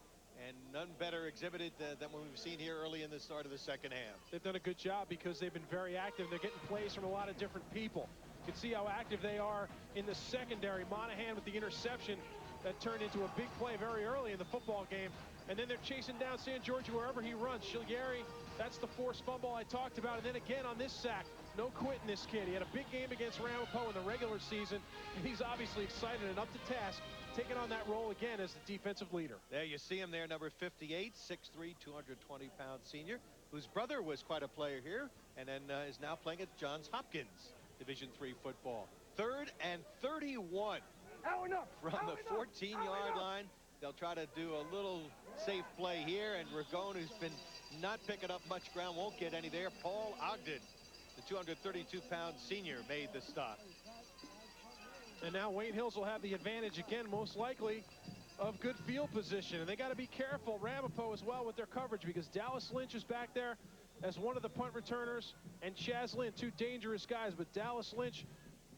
and none better exhibited than what we've seen here early in the start of the second half. They've done a good job because they've been very active. They're getting plays from a lot of different people. You can see how active they are in the secondary. Monahan with the interception that turned into a big play very early in the football game. And then they're chasing down San Giorgio wherever he runs. Scileri, that's the forced fumble I talked about. And then again on this sack, no quitting this kid. He had a big game against Ramapo in the regular season, and he's obviously excited and up to task, taking on that role again as the defensive leader. There you see him there, number 58, 6'3", 220-pound senior, whose brother was quite a player here, and then is now playing at Johns Hopkins Division III football. 3rd and 31 from the 14-yard line. They'll try to do a little safe play here, and Ragone, who's been not picking up much ground, won't get any there. Paul Ogden, the 232-pound senior, made the stop. And now Wayne Hills will have the advantage again, most likely, of good field position. And they got to be careful, Ramapo as well, with their coverage, because Dallas Lynch is back there as one of the punt returners, and Chaz Lynn, 2 dangerous guys. But Dallas Lynch,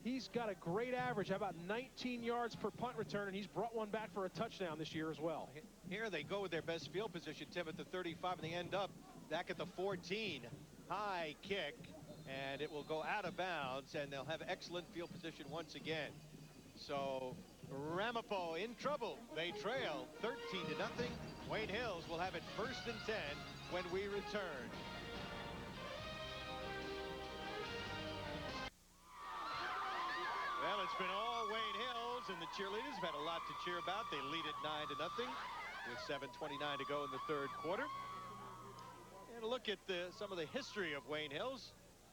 he's got a great average, how about 19 yards per punt return, and he's brought one back for a touchdown this year as well. Here they go with their best field position, Tim, at the 35, and they end up back at the 14. High kick, and it will go out of bounds, and they'll have excellent field position once again. So Ramapo in trouble. They trail 13-0. Wayne Hills will have it 1st and 10 when we return. Well, it's been all Wayne Hills, and the cheerleaders have had a lot to cheer about. They lead it 9-0 with 7:29 to go in the third quarter. And a look at some of the history of Wayne Hills.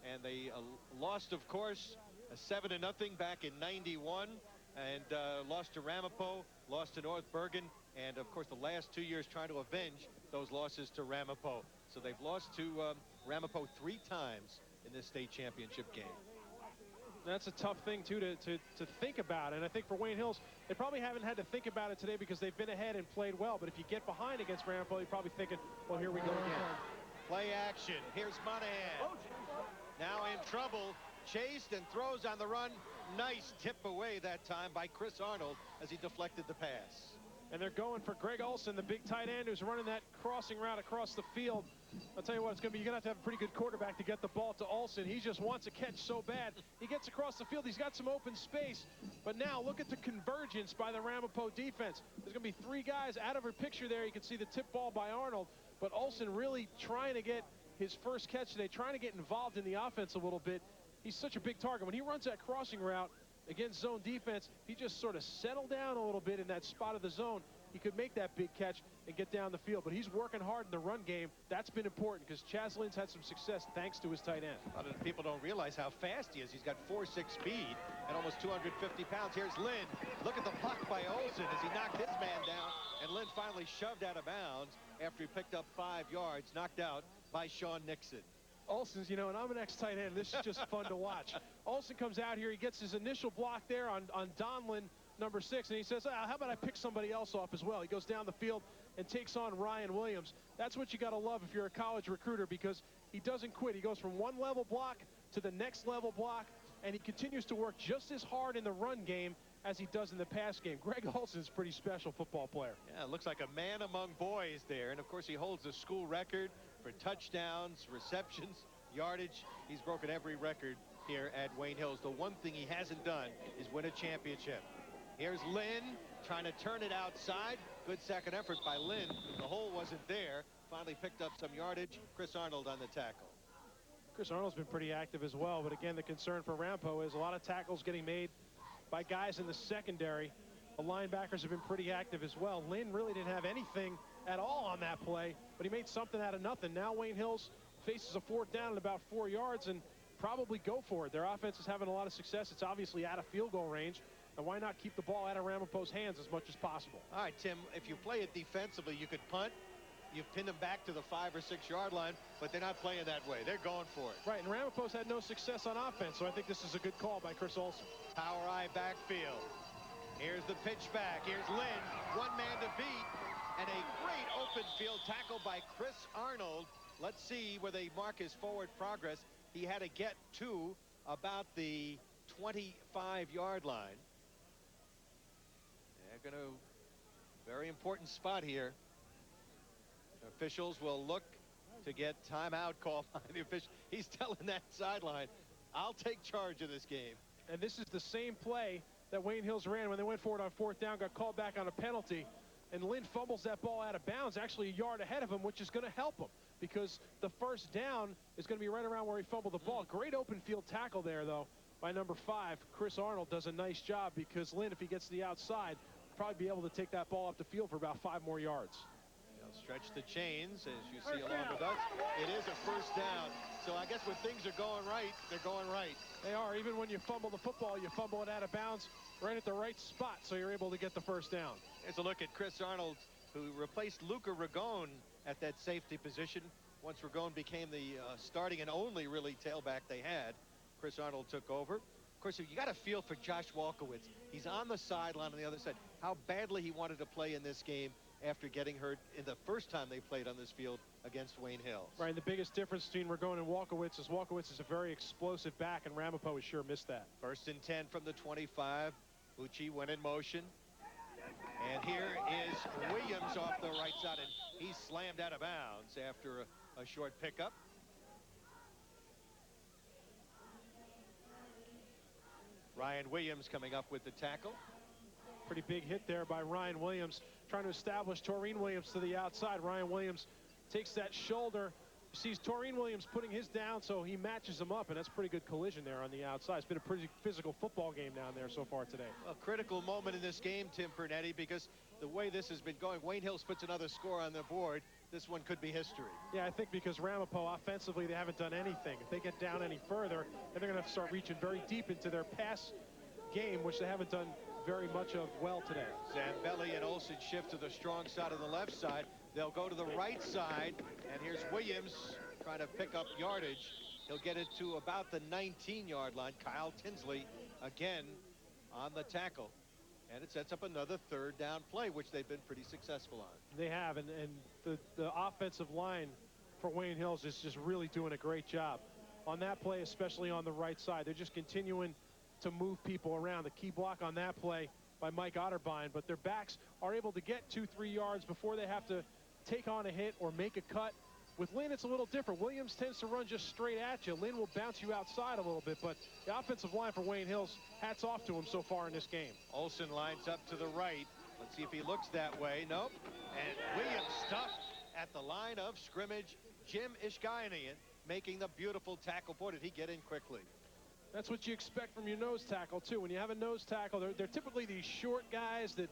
And they lost, of course, a 7-0 back in '91, and lost to Ramapo, lost to North Bergen, and of course the last 2 years trying to avenge those losses to Ramapo. So they've lost to Ramapo 3 times in this state championship game. That's a tough thing, too, to think about. And I think for Wayne Hills, they probably haven't had to think about it today because they've been ahead and played well. But if you get behind against Ramapo, you're probably thinking, well, here we go again. Play action. Here's Monahan. Now in trouble. Chased and throws on the run. Nice tip away that time by Chris Arnold as he deflected the pass. And they're going for Greg Olson, the big tight end who's running that crossing route across the field. I'll tell you what, it's going to be, you're going to have a pretty good quarterback to get the ball to Olson. He just wants a catch so bad. He gets across the field. He's got some open space. But now look at the convergence by the Ramapo defense. There's going to be 3 guys out of her picture there. You can see the tip ball by Arnold. But Olson really trying to get his first catch today, trying to get involved in the offense a little bit. He's such a big target. When he runs that crossing route against zone defense, he just sort of settled down a little bit in that spot of the zone. He could make that big catch and get down the field. But he's working hard in the run game. That's been important because Chaz Lynn's had some success thanks to his tight end. A lot of people don't realize how fast he is. He's got 4.6 speed and almost 250 pounds. Here's Lynn. Look at the block by Olson as he knocked his man down. And Lynn finally shoved out of bounds after he picked up 5 yards, knocked out by Sean Nixon. Olson's, you know, and I'm an ex-tight end. This is just fun to watch. Olson comes out here. He gets his initial block there on Donlin, number 6, and he says, how about I pick somebody else off as well? He goes down the field and takes on Ryan Williams. That's what you got to love if you're a college recruiter because he doesn't quit. He goes from one level block to the next level block, and he continues to work just as hard in the run game as he does in the pass game. Greg Olson's a pretty special football player. Yeah, it looks like a man among boys there. And, of course, he holds the school record for touchdowns, receptions, yardage. He's broken every record here at Wayne Hills. The one thing he hasn't done is win a championship. Here's Lynn trying to turn it outside. Good second effort by Lynn. The hole wasn't there. Finally picked up some yardage. Chris Arnold on the tackle. Chris Arnold's been pretty active as well. But, again, the concern for Ramapo is a lot of tackles getting made by guys in the secondary. The linebackers have been pretty active as well. Lynn really didn't have anything at all on that play, but he made something out of nothing. Now Wayne Hills faces a 4th down at about 4 yards and probably go for it. Their offense is having a lot of success. It's obviously out of field goal range. And why not keep the ball out of Ramapo's hands as much as possible? All right, Tim, if you play it defensively, you could punt. You've pinned them back to the 5 or 6 yard line, but they're not playing that way. They're going for it. Right, and Ramapo's had no success on offense, so I think this is a good call by Chris Olson. Power eye backfield. Here's the pitch back. Here's Lynn, 1 man to beat, and a great open field tackle by Chris Arnold. Let's see where they mark his forward progress. He had to get to about the 25-yard line. They're going to, very important spot here. Officials will look to get timeout called by the official. He's telling that sideline, I'll take charge of this game. And this is the same play that Wayne Hills ran when they went for it on 4th down, got called back on a penalty. And Lynn fumbles that ball out of bounds, actually a yard ahead of him, which is going to help him because the 1st down is going to be right around where he fumbled the ball. Great open field tackle there, though, by number 5. Chris Arnold does a nice job because Lynn, if he gets to the outside, will probably be able to take that ball up the field for about 5 more yards. Stretch the chains, as you see along with us. It is a 1st down. So I guess when things are going right, they're going right. They are. Even when you fumble the football, you fumble it out of bounds right at the right spot, so you're able to get the 1st down. Here's a look at Chris Arnold, who replaced Luca Ragone at that safety position. Once Ragone became the starting and only really tailback they had, Chris Arnold took over. Of course, you got to feel for Josh Walkowitz. He's on the sideline on the other side. How badly he wanted to play in this game after getting hurt in the first time they played on this field against Wayne Hills. Right, the biggest difference between Ragone and Walkowitz is a very explosive back, and Ramapo has sure missed that. 1st and 10 from the 25. Bucci went in motion. And here is Williams off the right side, and he's slammed out of bounds after a short pickup. Ryan Williams coming up with the tackle. Pretty big hit there by Ryan Williams, trying to establish Taurine Williams to the outside. Ryan Williams takes that shoulder. sees Taurine Williams putting his down, so he matches him up, and that's a pretty good collision there on the outside. It's been a pretty physical football game down there so far today. A critical moment in this game, Tim Pernetti, because the way this has been going, Wayne Hills puts another score on the board. This one could be history. Yeah, I think because Ramapo, offensively, they haven't done anything. If they get down any further, then they're going to have to start reaching very deep into their pass game, which they haven't done very much of well today. Zambelli and Olsen shift to the strong side of the left side. They'll go to the right side, and here's Williams trying to pick up yardage. He'll get it to about the 19-yard line. Kyle Tinsley again on the tackle, and it sets up another third down play, which they've been pretty successful on. They have, and the offensive line for Wayne Hills is just really doing a great job on that play, especially on the right side. They're just continuing to move people around. The key block on that play by Mike Otterbein, but their backs are able to get 2-3 yards before they have to take on a hit or make a cut. With Lynn, it's a little different. Williams tends to run just straight at you. Lynn will bounce you outside a little bit, but the offensive line for Wayne Hills, hats off to him so far in this game. Olsen lines up to the right. Let's see if he looks that way. Nope. And Williams stuffed at the line of scrimmage. Jim Ishgainian making the beautiful tackle. Boy, did he get in quickly. That's what you expect from your nose tackle, too. When you have a nose tackle, they're typically these short guys that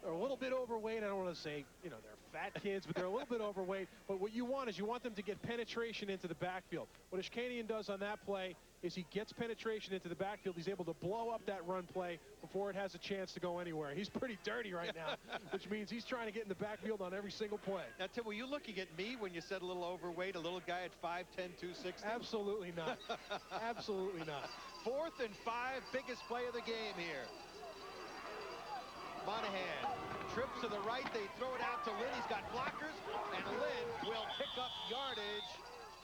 are a little bit overweight. I don't want to say, you know, they're fat kids, but they're a little bit overweight. But what you want is you want them to get penetration into the backfield. What Ishkanian does on that play is he gets penetration into the backfield. He's able to blow up that run play before it has a chance to go anywhere. He's pretty dirty right now, which means he's trying to get in the backfield on every single play. Now, Tim, were you looking at me when you said a little overweight, a little guy at 5'10", 260? Absolutely not. Absolutely not. 4th and 5, biggest play of the game here. Monahan trips to the right. They throw it out to Lynn. He's got blockers, and Lynn will pick up yardage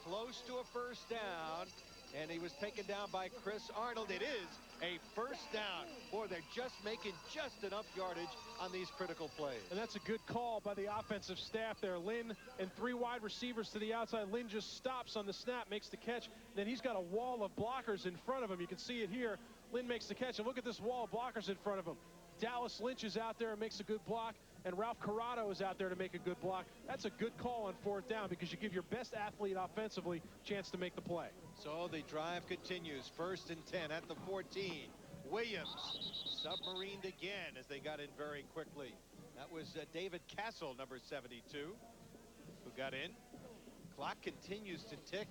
close to a first down, and he was taken down by Chris Arnold. It is a first down. Boy, they're just making just enough yardage on these critical plays. And that's a good call by the offensive staff there. Lynn and 3 wide receivers to the outside. Lynn just stops on the snap, makes the catch. Then he's got a wall of blockers in front of him. You can see it here. Lynn makes the catch, and look at this wall of blockers in front of him. Dallas Lynch is out there and makes a good block, and Ralph Corrado is out there to make a good block. That's a good call on 4th down because you give your best athlete offensively a chance to make the play. So the drive continues. 1st and 10 at the 14. Williams submarined again as they got in very quickly. That was David Castle, number 72, who got in. Clock continues to tick.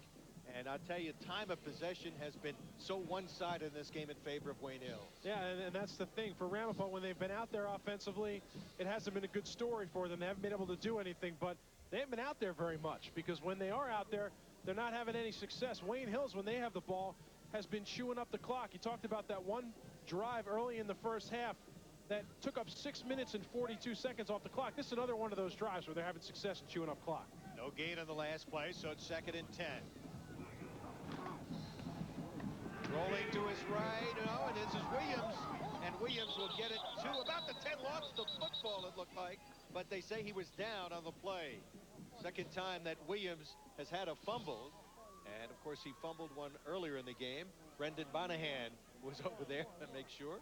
And I'll tell you, time of possession has been so one-sided in this game in favor of Wayne Hills. Yeah, and that's the thing. For Ramapo, when they've been out there offensively, it hasn't been a good story for them. They haven't been able to do anything, but they haven't been out there very much because when they are out there, they're not having any success. Wayne Hills, when they have the ball, has been chewing up the clock. You talked about that one drive early in the first half that took up 6 minutes and 42 seconds off the clock. This is another one of those drives where they're having success in chewing up clock. No gain on the last play, so it's 2nd and 10. Rolling to his right, and this is Williams, and Williams will get it to about the 10, lost the football, it looked like, but they say he was down on the play. Second time that Williams has had a fumble, and of course he fumbled one earlier in the game. Brendan Monahan was over there to make sure.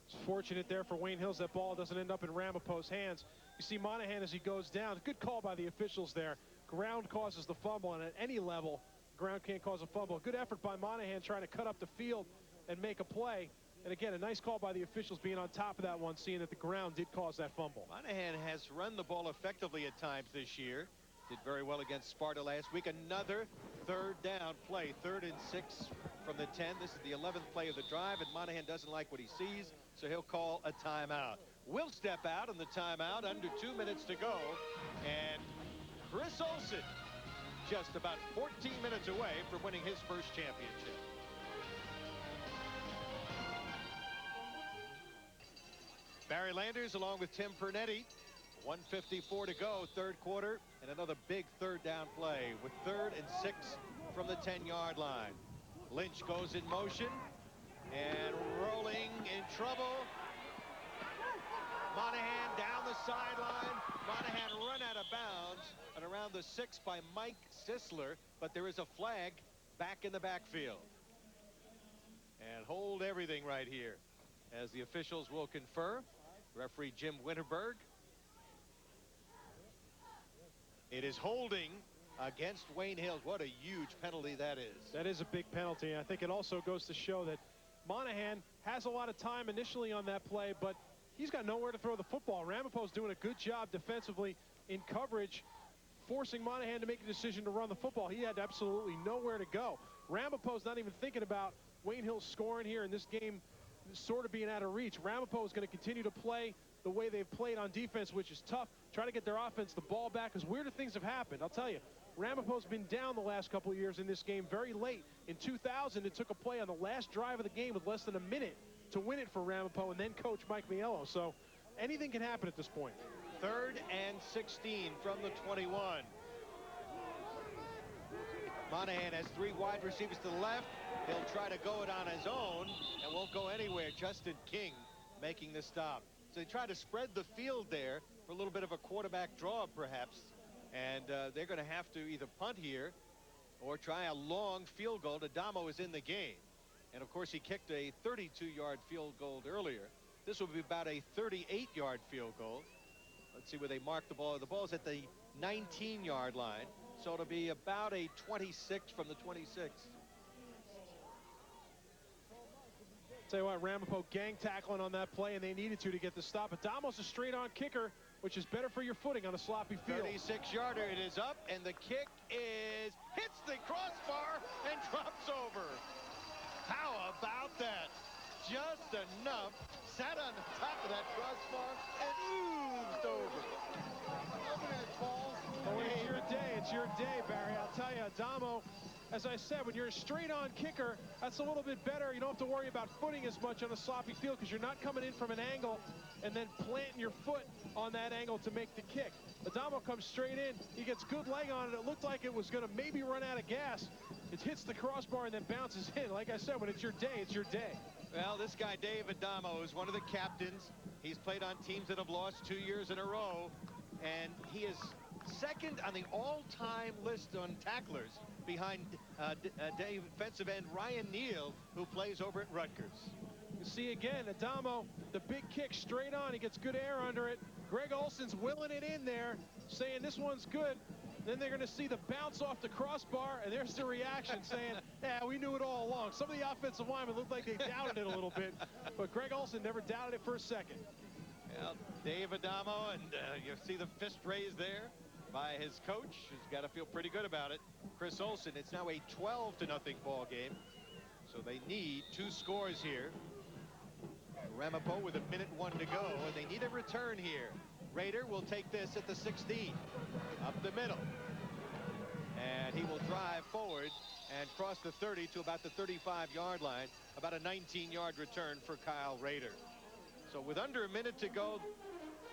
It's fortunate there for Wayne Hills that ball doesn't end up in Ramapo's hands. You see Monahan as he goes down. Good call by the officials there. Ground causes the fumble, and at any level, ground can't cause a fumble. Good effort by Monahan trying to cut up the field and make a play. And again, a nice call by the officials being on top of that one, seeing that the ground did cause that fumble. Monahan has run the ball effectively at times this year. Did very well against Sparta last week. Another 3rd down play, 3rd and 6 from the 10. This is the 11th play of the drive, and Monahan doesn't like what he sees, so he'll call a timeout. We'll step out on the timeout, under 2 minutes to go, and Chris Olsen just about 14 minutes away from winning his first championship. Barry Landers along with Tim Pernetti. 1:54 to go, 3rd quarter, and another big 3rd down play with 3rd and 6 from the 10-yard line. Lynch goes in motion and rolling in trouble. Monahan down the sideline. Monahan run out of bounds and around the 6 by Mike Sisler, but there is a flag back in the backfield. And hold everything right here as the officials will confer. Referee Jim Winterberg. It is holding against Wayne Hills. What a huge penalty that is. That is a big penalty. And I think it also goes to show that Monahan has a lot of time initially on that play, but he's got nowhere to throw the football. Ramapo's doing a good job defensively in coverage, forcing Monahan to make a decision to run the football. He had absolutely nowhere to go. Ramapo's not even thinking about Wayne Hills scoring here in this game sort of being out of reach. Ramapo is going to continue to play the way they've played on defense, which is tough. Try to get their offense the ball back, because weirder things have happened. I'll tell you, Ramapo's been down the last couple of years in this game very late. In 2000, it took a play on the last drive of the game with less than a minute to win it for Ramapo and then coach Mike Mielo. So anything can happen at this point. 3rd and 16 from the 21. Monahan has 3 wide receivers to the left. He'll try to go it on his own and won't go anywhere. Justin King making the stop. So they try to spread the field there for a little bit of a quarterback draw, perhaps. And they're going to have to either punt here or try a long field goal. Adamo is in the game. And, of course, he kicked a 32-yard field goal earlier. This will be about a 38-yard field goal. Let's see where they mark the ball. The ball's at the 19-yard line. So it'll be about a 26 from the 26. Tell you what, Ramapo gang tackling on that play, and they needed to get the stop. Adamo's a straight-on kicker, which is better for your footing on a sloppy field. 36-yarder. It is up, and the kick hits the crossbar and drops over. How about that? Just enough. Sat on the top of that crossbar and oozed over. Oh, it's your day. It's your day, Barry. I'll tell you, Adamo, as I said, when you're a straight-on kicker, that's a little bit better. You don't have to worry about footing as much on a sloppy field because you're not coming in from an angle and then planting your foot on that angle to make the kick. Adamo comes straight in. He gets good leg on it. It looked like it was going to maybe run out of gas. It hits the crossbar and then bounces in. Like I said, when it's your day, it's your day. Well, this guy, Dave Adamo, is one of the captains. He's played on teams that have lost 2 years in a row, and he is second on the all-time list on tacklers behind defensive end Ryan Neal, who plays over at Rutgers. You see again, Adamo, the big kick straight on. He gets good air under it. Greg Olson's willing it in there, saying this one's good. Then they're going to see the bounce off the crossbar, and there's the reaction saying, yeah, we knew it all along. Some of the offensive linemen looked like they doubted it a little bit, but Greg Olson never doubted it for a second. Well, Dave Adamo, and you see the fist raised there by his coach, who's got to feel pretty good about it. Chris Olson. It's now a 12-0 ball game, so they need 2 scores here. Ramapo with 1:01 to go, and they need a return here. Rader will take this at the 16, up the middle, and he will drive forward and cross the 30 to about the 35-yard line. About a 19-yard return for Kyle Rader. So with under a minute to go,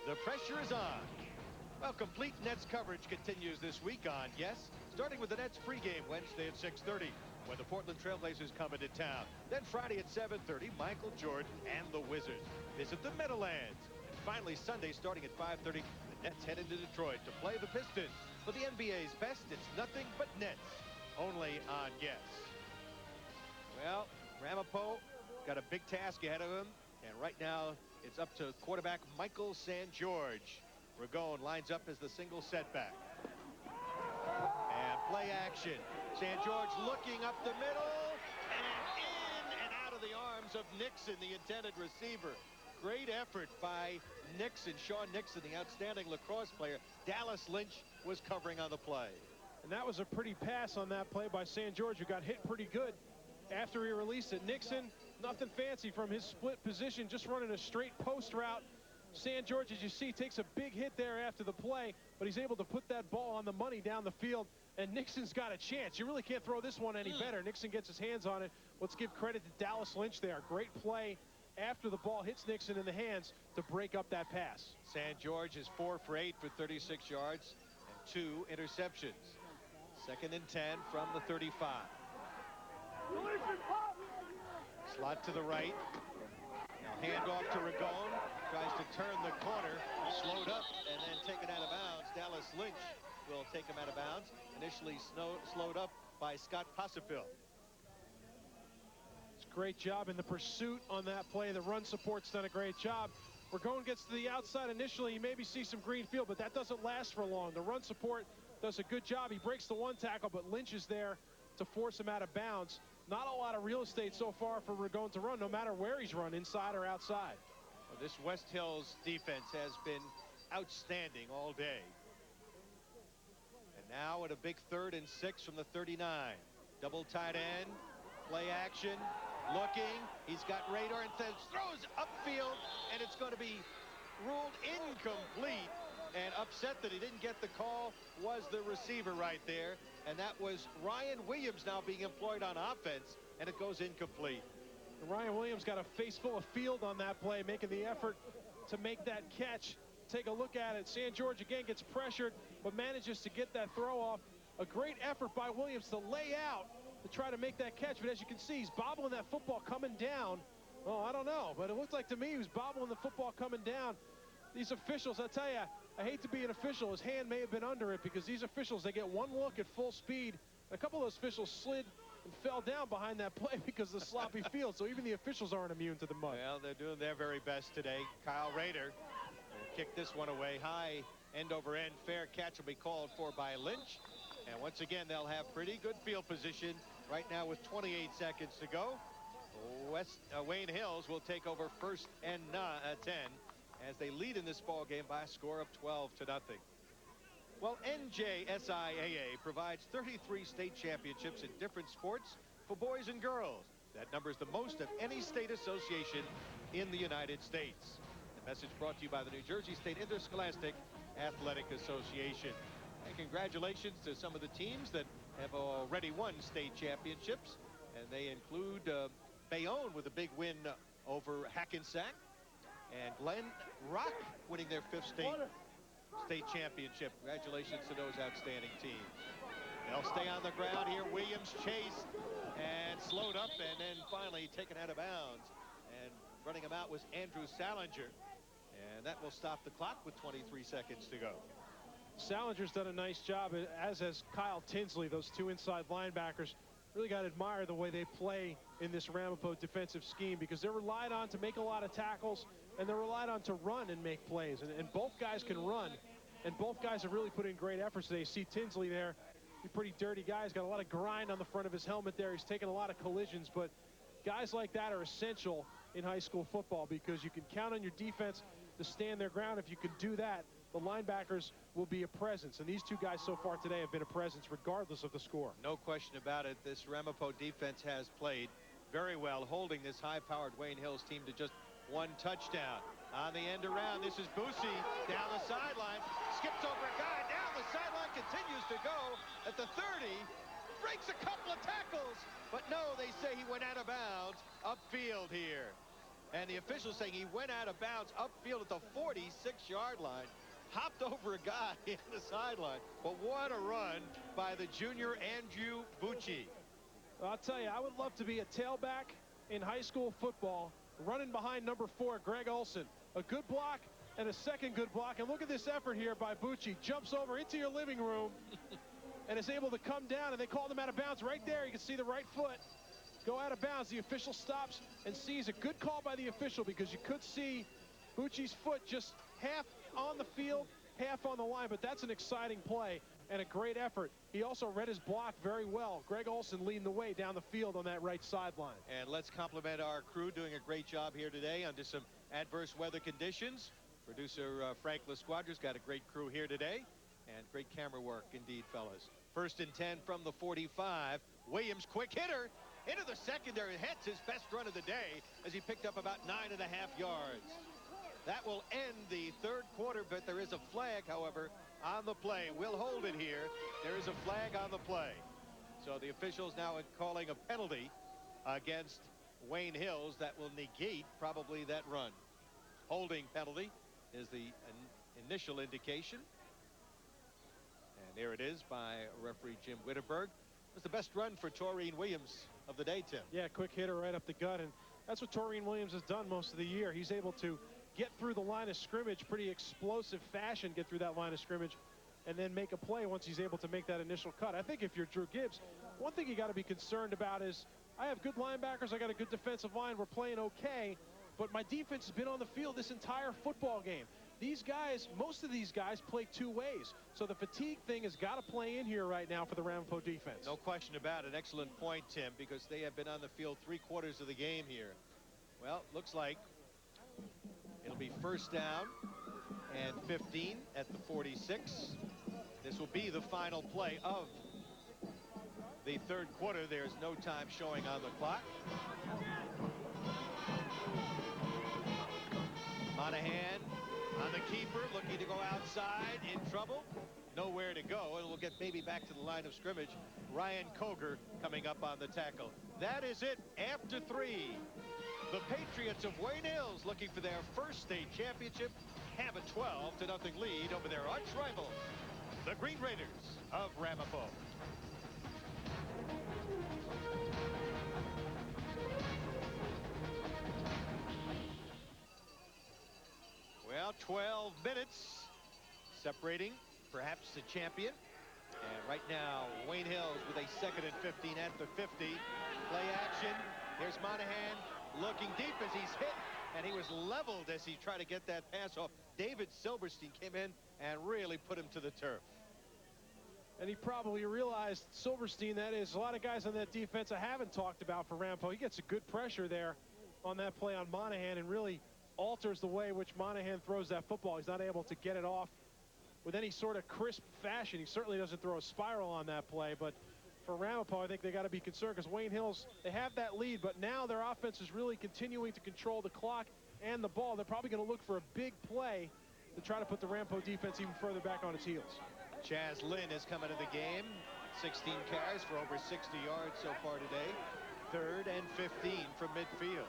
the pressure is on. Well, complete Nets coverage continues this week on Yes, starting with the Nets pregame Wednesday at 6:30 when the Portland Trailblazers come into town. Then Friday at 7:30, Michael Jordan and the Wizards visit the Meadowlands. And finally Sunday starting at 5:30, the Nets head into Detroit to play the Pistons. For the NBA's best, it's nothing but Nets, only on Yes. Well, Ramapo got a big task ahead of him, and right now it's up to quarterback Michael St. George. Ragone lines up as the single setback. And play action. St. George looking up the middle and in and out of the arms of Nixon, the intended receiver. Great effort by Nixon, Sean Nixon, the outstanding lacrosse player. Dallas Lynch was covering on the play. And that was a pretty pass on that play by St. George, who got hit pretty good after he released it. Nixon, nothing fancy from his split position, just running a straight post route. St. George, as you see, takes a big hit there after the play, but he's able to put that ball on the money down the field, and Nixon's got a chance. You really can't throw this one any better. Nixon gets his hands on it. Let's give credit to Dallas Lynch there. Great play after the ball hits Nixon in the hands to break up that pass. St. George is 4 for 8 for 36 yards and 2 interceptions. 2nd and 10 from the 35. Slot to the right. Now hand off to Ragone. Tries to turn the corner. Slowed up and then taken out of bounds. Dallas Lynch will take him out of bounds. Initially slowed up by Scott Possifil. It's a great job in the pursuit on that play. The run support's done a great job. Ragone gets to the outside initially. You maybe see some green field, but that doesn't last for long. The run support does a good job. He breaks the one tackle, but Lynch is there to force him out of bounds. Not a lot of real estate so far for Ragone to run, no matter where he's run, inside or outside. Well, this West Hills defense has been outstanding all day. And now at a big 3rd and 6 from the 39. Double tight end, play action, looking. He's got radar and throws upfield, and it's going to be ruled incomplete. And upset that he didn't get the call was the receiver right there. And that was Ryan Williams now being employed on offense, and it goes incomplete. And Ryan Williams got a face full of field on that play, making the effort to make that catch. Take a look at it. St. George again gets pressured, but manages to get that throw off. A great effort by Williams to lay out to try to make that catch. But as you can see, he's bobbling that football coming down. Oh, I don't know, but it looked like to me he was bobbling the football coming down. These officials, I tell you, I hate to be an official. His hand may have been under it, because these officials, they get one look at full speed. A couple of those officials slid and fell down behind that play because of the sloppy field. So even the officials aren't immune to the mud. Well, they're doing their very best today. Kyle Rader will kick this one away high, end over end. Fair catch will be called for by Lynch. And once again, they'll have pretty good field position right now with 28 seconds to go. Wayne Hills will take over 1st and 10 as they lead in this ball game by a score of 12-0. Well, NJSIAA provides 33 state championships in different sports for boys and girls. That number is the most of any state association in the United States. The message brought to you by the New Jersey State Interscholastic Athletic Association. And congratulations to some of the teams that have already won state championships. And they include Bayonne with a big win over Hackensack. And Glen Rock winning their 5th state championship. Congratulations to those outstanding teams. They'll stay on the ground here. Williams chased and slowed up, and then finally taken out of bounds. And running him out was Andrew Salinger. And that will stop the clock with 23 seconds to go. Salinger's done a nice job, as has Kyle Tinsley. Those two inside linebackers. Really got to admire the way they play in this Ramapo defensive scheme, because they're relied on to make a lot of tackles, and they're relied on to run and make plays. And both guys can run, and both guys have really put in great efforts today. You see Tinsley there, he's a pretty dirty guy. He's got a lot of grind on the front of his helmet there. He's taken a lot of collisions, but guys like that are essential in high school football, because you can count on your defense to stand their ground. If you can do that, the linebackers will be a presence. And these two guys so far today have been a presence regardless of the score. No question about it. This Ramapo defense has played very well, holding this high-powered Wayne Hills team to just 1 touchdown. On the end around, this is Boosie down the sideline, skips over a guy, down the sideline, continues to go at the 30, breaks a couple of tackles, but no, they say he went out of bounds upfield here. And the officials saying he went out of bounds upfield at the 46-yard line, hopped over a guy in the sideline. But what a run by the junior Andrew Bucci. I'll tell you, I would love to be a tailback in high school football, running behind number 4, Greg Olson. A good block and a second good block. And look at this effort here by Bucci. Jumps over into your living room and is able to come down, and they called him out of bounds right there. You can see the right foot go out of bounds. The official stops and sees. A good call by the official, because you could see Bucci's foot just half on the field, half on the line. But that's an exciting play and a great effort. He also read his block very well. Greg Olson leading the way down the field on that right sideline. And let's compliment our crew doing a great job here today under some adverse weather conditions. Producer Frank LaSquadra's got a great crew here today, and great camera work indeed, fellas. 1st and 10 from the 45. Williams, quick hitter into the secondary. Hits his best run of the day as he picked up about 9.5 yards. That will end the 3rd quarter, but there is a flag, however, on the play. We'll hold it here. There is a flag on the play. So the officials now are calling a penalty against Wayne Hills that will negate probably that run. Holding penalty is the initial indication. And there it is by referee Jim Wittenberg. It was the best run for Taurine Williams of the day, Tim. Yeah, quick hitter right up the gut, and that's what Taurine Williams has done most of the year. He's able to get through the line of scrimmage, pretty explosive fashion, get through that line of scrimmage, and then make a play once he's able to make that initial cut. I think if you're Drew Gibbs, one thing you got to be concerned about is, I have good linebackers, I got a good defensive line, we're playing okay, but my defense has been on the field this entire football game. these guys, most of these guys play two ways. So the fatigue thing has got to play in here right now for the Ramapo defense. No question about it. Excellent point, Tim, because they have been on the field 3/4 of the game here. Well, looks like it'll be first down and 15 at the 46. This will be the final play of the third quarter. There's no time showing on the clock. Monahan on the keeper, looking to go outside, in trouble, nowhere to go, and we'll get maybe back to the line of scrimmage. Ryan Koger coming up on the tackle. That is it after 3. The Patriots of Wayne Hills, looking for their first state championship, have a 12-0 lead over their arch rival, the Green Raiders of Ramapo. Well, 12 minutes separating perhaps the champion. And right now, Wayne Hills with a 2nd and 15 at the 50. Play action. Here's Monahan looking deep as he's hit, and he was leveled as he tried to get that pass off. David Silverstein came in and really put him to the turf. And he probably realized, Silverstein, that is, a lot of guys on that defense I haven't talked about for Ramapo. He gets a good pressure there on that play on Monahan and really alters the way which Monahan throws that football. He's not able to get it off with any sort of crisp fashion. He certainly doesn't throw a spiral on that play, but for Ramapo, I think they got to be concerned because Wayne Hills, they have that lead, but now their offense is really continuing to control the clock and the ball. They're probably going to look for a big play to try to put the Ramapo defense even further back on its heels. Chaz Lynn has come into the game. 16 carries for over 60 yards so far today. 3rd and 15 from midfield.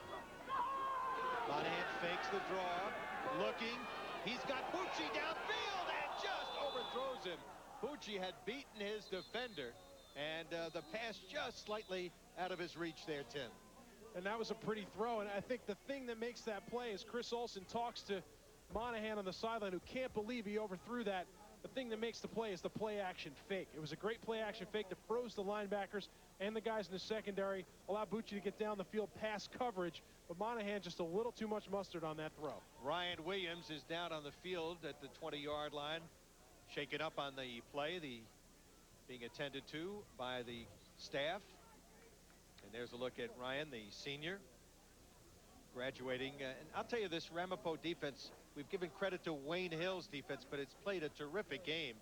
Monahan fakes the draw, looking. He's got Bucci downfield and just overthrows him. Bucci had beaten his defender, and the pass just slightly out of his reach there, Tim. And that was a pretty throw, and I think the thing that makes that play is Chris Olson talks to Monahan on the sideline, who can't believe he overthrew that. The thing that makes the play is the play action fake. It was a great play action fake that froze the linebackers and the guys in the secondary, allowed Bucci to get down the field past coverage, but Monahan just a little too much mustard on that throw. Ryan Williams is down on the field at the 20-yard line, shaken up on the play, being attended to by the staff. And there's a look at Ryan, the senior, graduating. And I'll tell you this, Ramapo defense, we've given credit to Wayne Hills defense, but it's played a terrific game.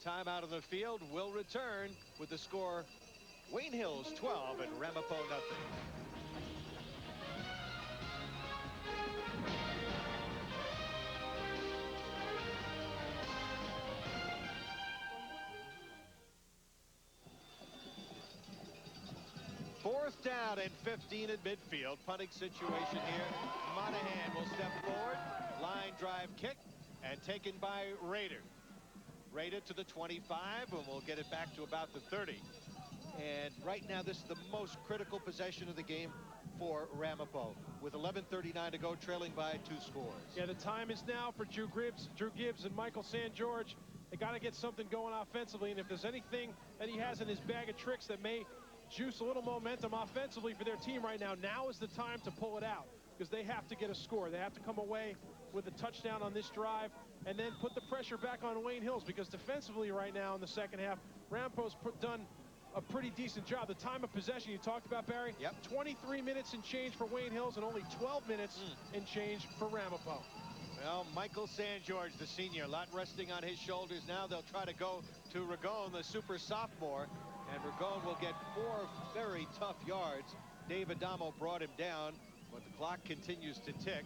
Time out of the field will return with the score Wayne Hills 12 and Ramapo nothing. Fourth down and 15 at midfield. Punting situation here. Monahan will step forward. Line drive kick and taken by Rader. Rader to the 25, and we'll get it back to about the 30. And right now, this is the most critical possession of the game for Ramapo, with 11:39 to go, trailing by 2 scores. Yeah, the time is now for Drew Gibbs and Michael St. George. They got to get something going offensively, and if there's anything that he has in his bag of tricks that may juice a little momentum offensively for their team right now, now is the time to pull it out, because they have to get a score. They have to come away with a touchdown on this drive and then put the pressure back on Wayne Hills, because defensively right now in the second half, Ramapo's done a pretty decent job. The time of possession you talked about, Barry, yep, 23 minutes and change for Wayne Hills and only 12 minutes and change for Ramapo. Well, Michael St. George, the senior, a lot resting on his shoulders. Now they'll try to go to Ragone, the super sophomore, and Ragone will get 4 very tough yards. Dave Adamo brought him down, but the clock continues to tick.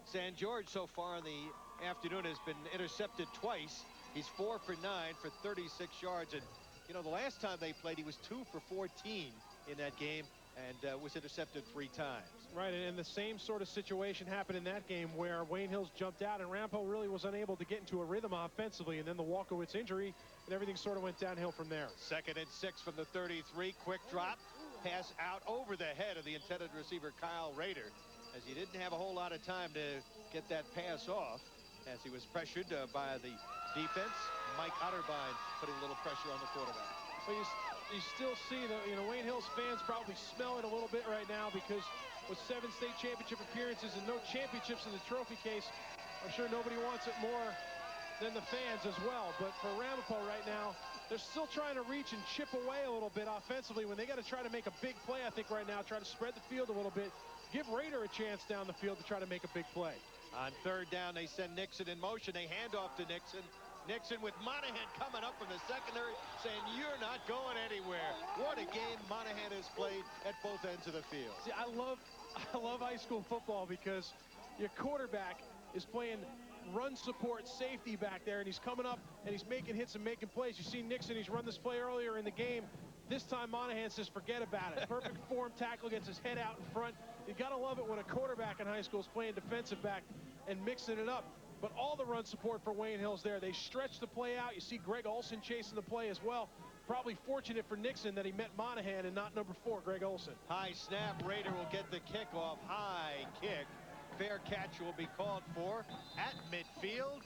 St. George so far in the afternoon has been intercepted twice. He's 4 for 9 for 36 yards, and you know, the last time they played, he was 2 for 14 in that game and was intercepted 3 times. Right, and the same sort of situation happened in that game where Wayne Hills jumped out and Ramapo really was unable to get into a rhythm offensively, and then the Walkowitz injury, and everything sort of went downhill from there. 2nd and 6 from the 33. Quick drop, pass out over the head of the intended receiver, Kyle Rader, as he didn't have a whole lot of time to get that pass off, as he was pressured by the defense. Mike Otterbein putting a little pressure on the quarterback. But you still see the Wayne Hills fans probably smell it a little bit right now, because with 7 state championship appearances and no championships in the trophy case, I'm sure nobody wants it more than the fans as well. But for Ramapo right now, they're still trying to reach and chip away a little bit offensively when they got to try to make a big play, I think, right now, try to spread the field a little bit, give Rader a chance down the field to try to make a big play. On third down, they send Nixon in motion. They hand off to Nixon. Nixon with Monahan coming up from the secondary saying, you're not going anywhere. What a game Monahan has played at both ends of the field. See, I love high school football because your quarterback is playing run support safety back there, and he's coming up and he's making hits and making plays. You see Nixon, he's run this play earlier in the game. This time Monahan says forget about it. Perfect form tackle, gets his head out in front. You got to love it when a quarterback in high school is playing defensive back and mixing it up. But all the run support for Wayne Hills there. They stretch the play out. You see Greg Olson chasing the play as well. Probably fortunate for Nixon that he met Monahan and not number 4, Greg Olson. High snap. Rader will get the kickoff. High kick. Fair catch will be called for at midfield.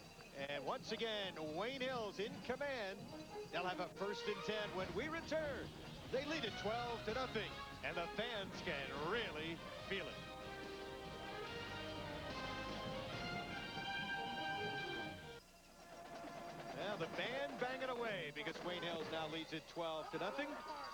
And once again, Wayne Hills in command. They'll have a 1st and 10 when we return. They lead it 12-0, and the fans can really feel it. Well, the band banging away because Wayne Hills now leads it 12-0.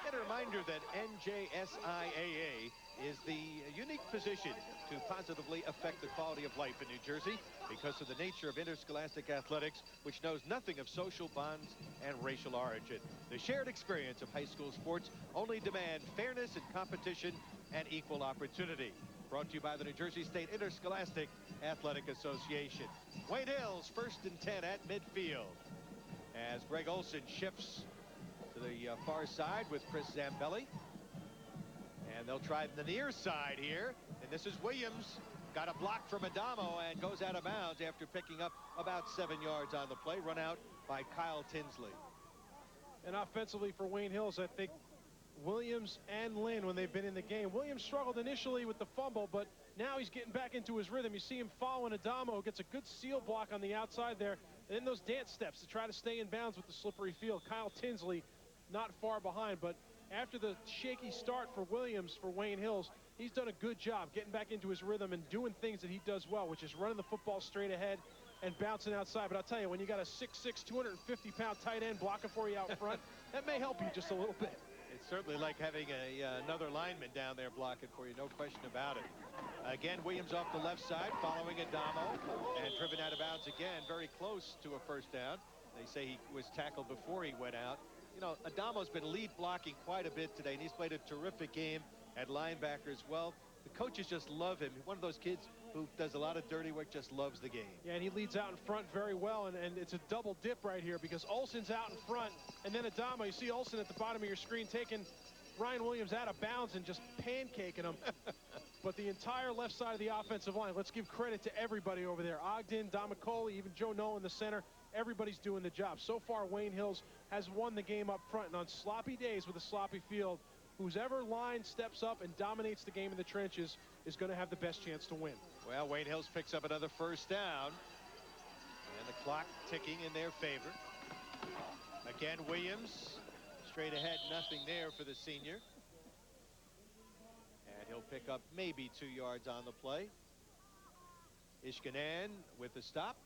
And a reminder that NJSIAA is the unique position to positively affect the quality of life in New Jersey because of the nature of interscholastic athletics, which knows nothing of social bonds and racial origin. The shared experience of high school sports only demand fairness and competition and equal opportunity. Brought to you by the New Jersey State Interscholastic Athletic Association. Wayne Hills 1st and 10 at midfield as Greg Olson shifts to the far side with Chris Zambelli. And they'll try the near side here. And this is Williams. Got a block from Adamo and goes out of bounds after picking up about 7 yards on the play. Run out by Kyle Tinsley. And offensively for Wayne Hills, I think Williams and Lynn, when they've been in the game, Williams struggled initially with the fumble, but now he's getting back into his rhythm. You see him following Adamo, gets a good seal block on the outside there, and then those dance steps to try to stay in bounds with the slippery field. Kyle Tinsley not far behind, but after the shaky start for Williams for Wayne Hills, he's done a good job getting back into his rhythm and doing things that he does well, which is running the football straight ahead and bouncing outside. But I'll tell you, when you got a 6'6", 250-pound tight end blocking for you out front, that may help you just a little bit. It's certainly like having another lineman down there blocking for you, no question about it. Again, Williams off the left side, following Adamo, and driven out of bounds again, very close to a 1st down. They say he was tackled before he went out. You know, Adamo's been lead blocking quite a bit today, and he's played a terrific game at linebacker as well. The coaches just love him. One of those kids who does a lot of dirty work, just loves the game. Yeah, and he leads out in front very well, and it's a double dip right here because Olson's out in front, and then Adamo, you see Olson at the bottom of your screen taking Ryan Williams out of bounds and just pancaking him. But the entire left side of the offensive line, let's give credit to everybody over there. Ogden, Domicoli, even Joe Nolan in the center. Everybody's doing the job. So far, Wayne Hills has won the game up front, and on sloppy days with a sloppy field, whoever line steps up and dominates the game in the trenches is going to have the best chance to win. Well, Wayne Hills picks up another 1st down, and the clock ticking in their favor. Again, Williams straight ahead, nothing there for the senior. And he'll pick up maybe 2 yards on the play. Ishkanan with the stop.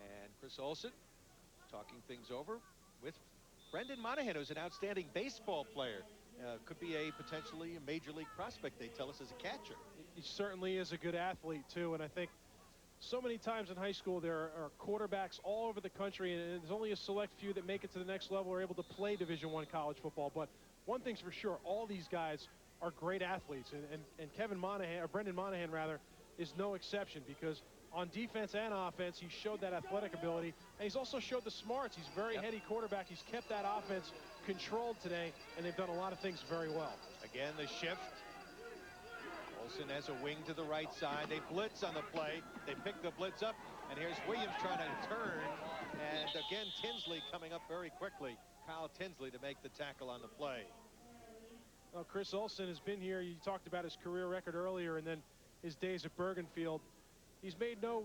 And Chris Olson talking things over with Brendan Monahan, who's an outstanding baseball player. Could be a potentially a major league prospect, they tell us, as a catcher. He certainly is a good athlete, too, and I think so many times in high school there are quarterbacks all over the country, and there's only a select few that make it to the next level or able to play Division I college football. But one thing's for sure, all these guys are great athletes, and Kevin Monahan, or Brendan Monahan rather, is no exception because on defense and offense, he showed that athletic ability, and he's also showed the smarts. He's a very heady quarterback. He's kept that offense controlled today, and they've done a lot of things very well. Again, the shift. Olson has a wing to the right side. They blitz on the play. They pick the blitz up, and here's Williams trying to turn. And again, Tinsley coming up very quickly. Kyle Tinsley to make the tackle on the play. Well, Chris Olson has been here. You talked about his career record earlier and then his days at Bergenfield. He's made no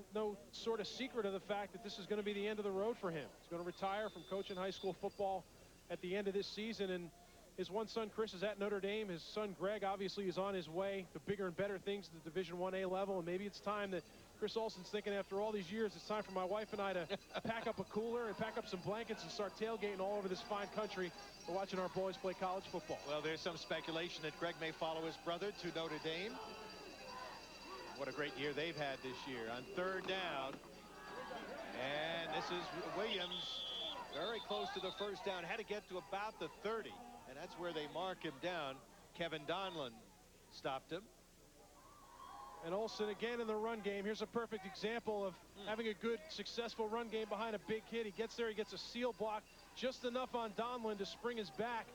sort of secret of the fact that this is going to be the end of the road for him. He's going to retire from coaching high school football at the end of this season, and his one son, Chris, is at Notre Dame. His son, Greg, obviously is on his way to bigger and better things at the Division 1A level, and maybe it's time that Chris Olsen's thinking after all these years, it's time for my wife and I to pack up a cooler and pack up some blankets and start tailgating all over this fine country for watching our boys play college football. Well, there's some speculation that Greg may follow his brother to Notre Dame. What a great year they've had this year. On third down, and this is Williams, very close to the first down. Had to get to about the 30, and that's where they mark him down. Kevin Donlin stopped him. And Olsen again in the run game. Here's a perfect example of having a good, successful run game behind a big kid. He gets there, he gets a seal block, just enough on Donlin to spring his back.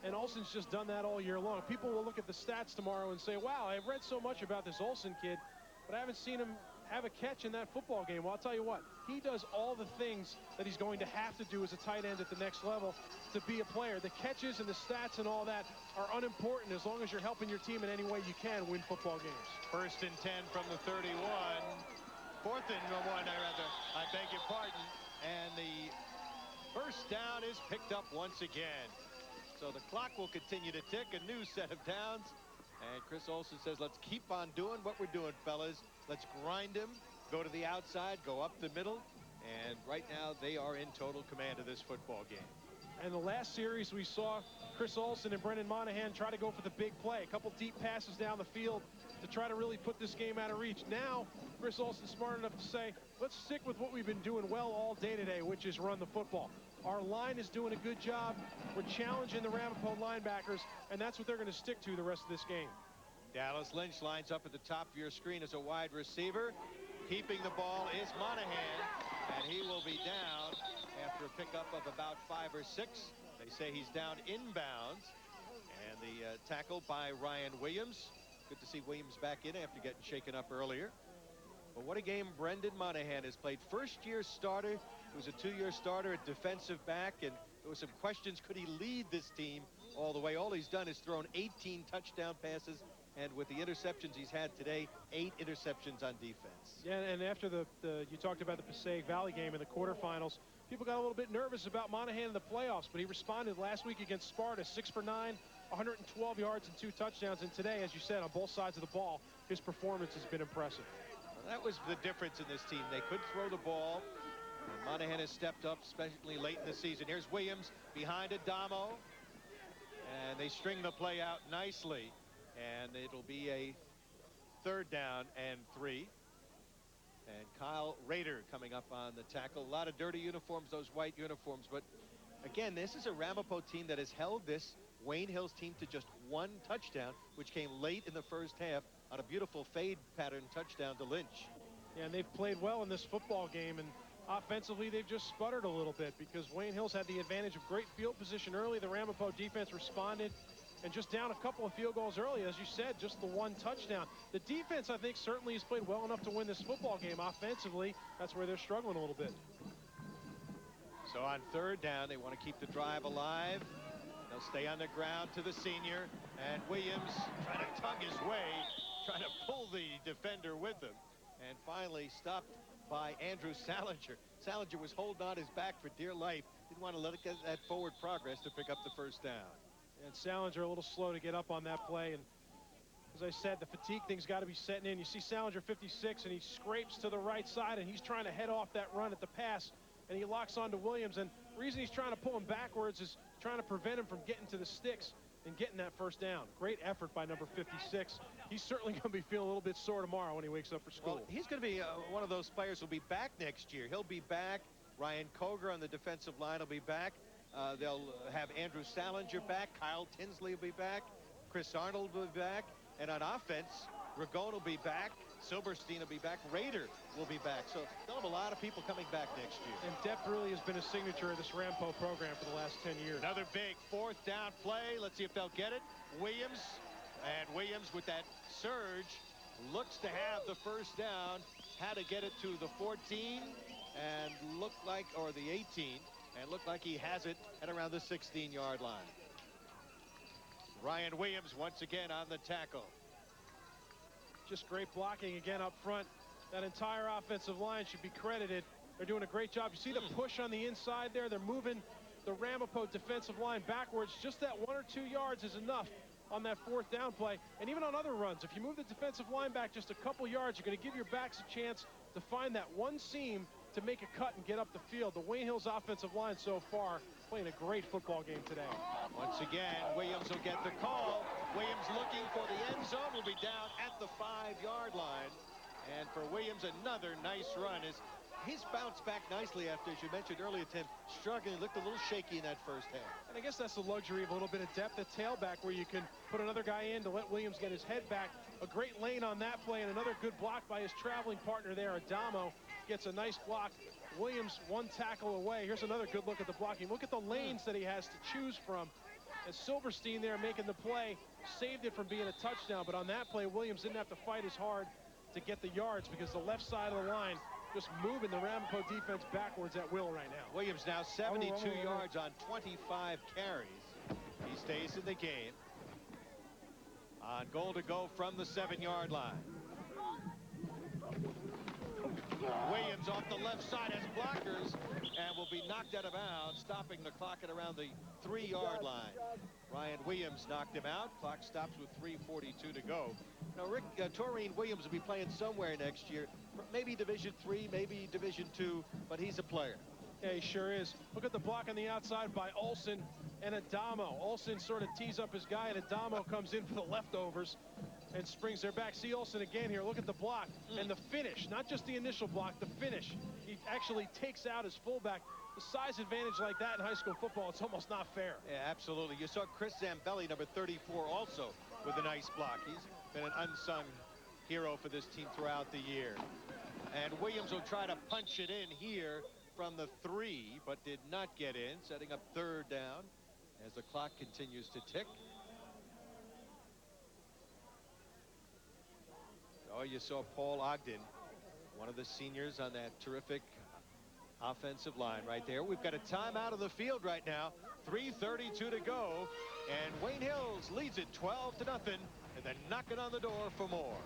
And Olsen's just done that all year long. People will look at the stats tomorrow and say, wow, I've read so much about this Olsen kid, but I haven't seen him have a catch in that football game. Well, I'll tell you what, he does all the things that he's going to have to do as a tight end at the next level to be a player. The catches and the stats and all that are unimportant as long as you're helping your team in any way you can win football games. First and 10 from the 31. Fourth and 1, I beg your pardon. And the first down is picked up once again. So the clock will continue to tick, a new set of downs. And Chris Olsen says, let's keep on doing what we're doing, fellas. Let's grind him, go to the outside, go up the middle. And right now they are in total command of this football game. And the last series we saw Chris Olsen and Brendan Monahan try to go for the big play. A couple deep passes down the field to try to really put this game out of reach. Now, Chris Olsen's smart enough to say, let's stick with what we've been doing well all day today, which is run the football. Our line is doing a good job. We're challenging the Ramapo linebackers, and that's what they're going to stick to the rest of this game. Dallas Lynch lines up at the top of your screen as a wide receiver. Keeping the ball is Monahan, and he will be down after a pickup of about 5 or 6. They say he's down inbounds. And the tackle by Ryan Williams. Good to see Williams back in after getting shaken up earlier. But what a game Brendan Monahan has played. First-year starter. He was a 2-year starter at defensive back, and there were some questions, could he lead this team all the way? All he's done is thrown 18 touchdown passes, and with the interceptions he's had today, 8 interceptions on defense. Yeah, and after you talked about the Passaic Valley game in the quarterfinals, people got a little bit nervous about Monahan in the playoffs, but he responded last week against Sparta, 6 for 9, 112 yards and 2 touchdowns. And today, as you said, on both sides of the ball, his performance has been impressive. Well, that was the difference in this team. They could throw the ball. And Monahan has stepped up, especially late in the season. Here's Williams behind Adamo. And they string the play out nicely. And it'll be a 3rd down and 3. And Kyle Rader coming up on the tackle. A lot of dirty uniforms, those white uniforms. But again, this is a Ramapo team that has held this Wayne Hills team to just 1 touchdown, which came late in the first half on a beautiful fade pattern touchdown to Lynch. Yeah, and they've played well in this football game, and offensively they've just sputtered a little bit because Wayne Hills had the advantage of great field position early. The Ramapo defense responded, and just down a couple of field goals early, as you said, just the 1 touchdown. The defense, I think, certainly has played well enough to win this football game. Offensively, that's where they're struggling a little bit. So on 3rd down, they want to keep the drive alive. They'll stay on the ground to the senior, and Williams trying to tug his way, trying to pull the defender with him, and finally stopped by Andrew Salinger. Salinger was holding on his back for dear life. Didn't want to let it get that forward progress to pick up the 1st down. And Salinger a little slow to get up on that play. And as I said, the fatigue thing's got to be setting in. You see Salinger 56, and he scrapes to the right side, and he's trying to head off that run at the pass, and he locks onto Williams. And the reason he's trying to pull him backwards is trying to prevent him from getting to the sticks and getting that 1st down. Great effort by number 56. He's certainly going to be feeling a little bit sore tomorrow when he wakes up for school. Well, he's going to be one of those players who'll be back next year. He'll be back. Ryan Koger on the defensive line will be back. They'll have Andrew Salinger back. Kyle Tinsley will be back. Chris Arnold will be back. And on offense, Ragone will be back. Silberstein will be back. Rader will be back. So they'll have a lot of people coming back next year. And depth really has been a signature of this Ramapo program for the last 10 years. Another big 4th down play. Let's see if they'll get it. Williams, and Williams with that surge looks to have the 1st down. Had to get it to the 14 and looked like, or the 18, and looked like he has it at around the 16-yard line. Ryan Williams once again on the tackle. Just great blocking again up front. That entire offensive line should be credited. They're doing a great job. You see the push on the inside there. They're moving the Ramapo defensive line backwards. Just that 1 or 2 yards is enough on that 4th down play, and even on other runs. If you move the defensive line back just a couple yards, you're going to give your backs a chance to find that one seam to make a cut and get up the field. The Wayne Hills offensive line so far playing a great football game today. Once again, Williams will get the call. Williams looking for the end zone, will be down at the 5-yard line. And for Williams, another nice run. He's bounced back nicely after, as you mentioned earlier, Tim, struggling, looked a little shaky in that first half. And I guess that's the luxury of a little bit of depth at tailback, where you can put another guy in to let Williams get his head back. A great lane on that play, and another good block by his traveling partner there. Adamo gets a nice block. Williams 1 tackle away. Here's another good look at the blocking. Look at the lanes that he has to choose from. And Silverstein there making the play, saved it from being a touchdown. But on that play, Williams didn't have to fight as hard to get the yards, because the left side of the line just moving the Ramapo defense backwards at will right now. Williams now 72 yards on 25 carries. He stays in the game. On goal to go from the 7-yard line. Williams off the left side has blockers and will be knocked out of bounds, stopping the clock at around the 3-yard line. Ryan Williams knocked him out. Clock stops with 3:42 to go. Now, Rick, Taurine Williams will be playing somewhere next year. Maybe Division III, maybe Division II, but he's a player. Yeah, he sure is. Look at the block on the outside by Olsen and Adamo. Olsen sort of tees up his guy, and Adamo comes in for the leftovers and springs their back. See Olsen again here. Look at the block and the finish. Not just the initial block, the finish. He actually takes out his fullback. The size advantage like that in high school football, it's almost not fair. Yeah, absolutely. You saw Chris Zambelli, number 34, also with a nice block. He's been an unsung hero for this team throughout the year. And Williams will try to punch it in here from the 3, but did not get in, setting up 3rd down as the clock continues to tick. Oh, you saw Paul Ogden, one of the seniors on that terrific offensive line right there. We've got a timeout of the field right now. 3:32 to go, and Wayne Hills leads it 12-0, and then knocking on the door for more.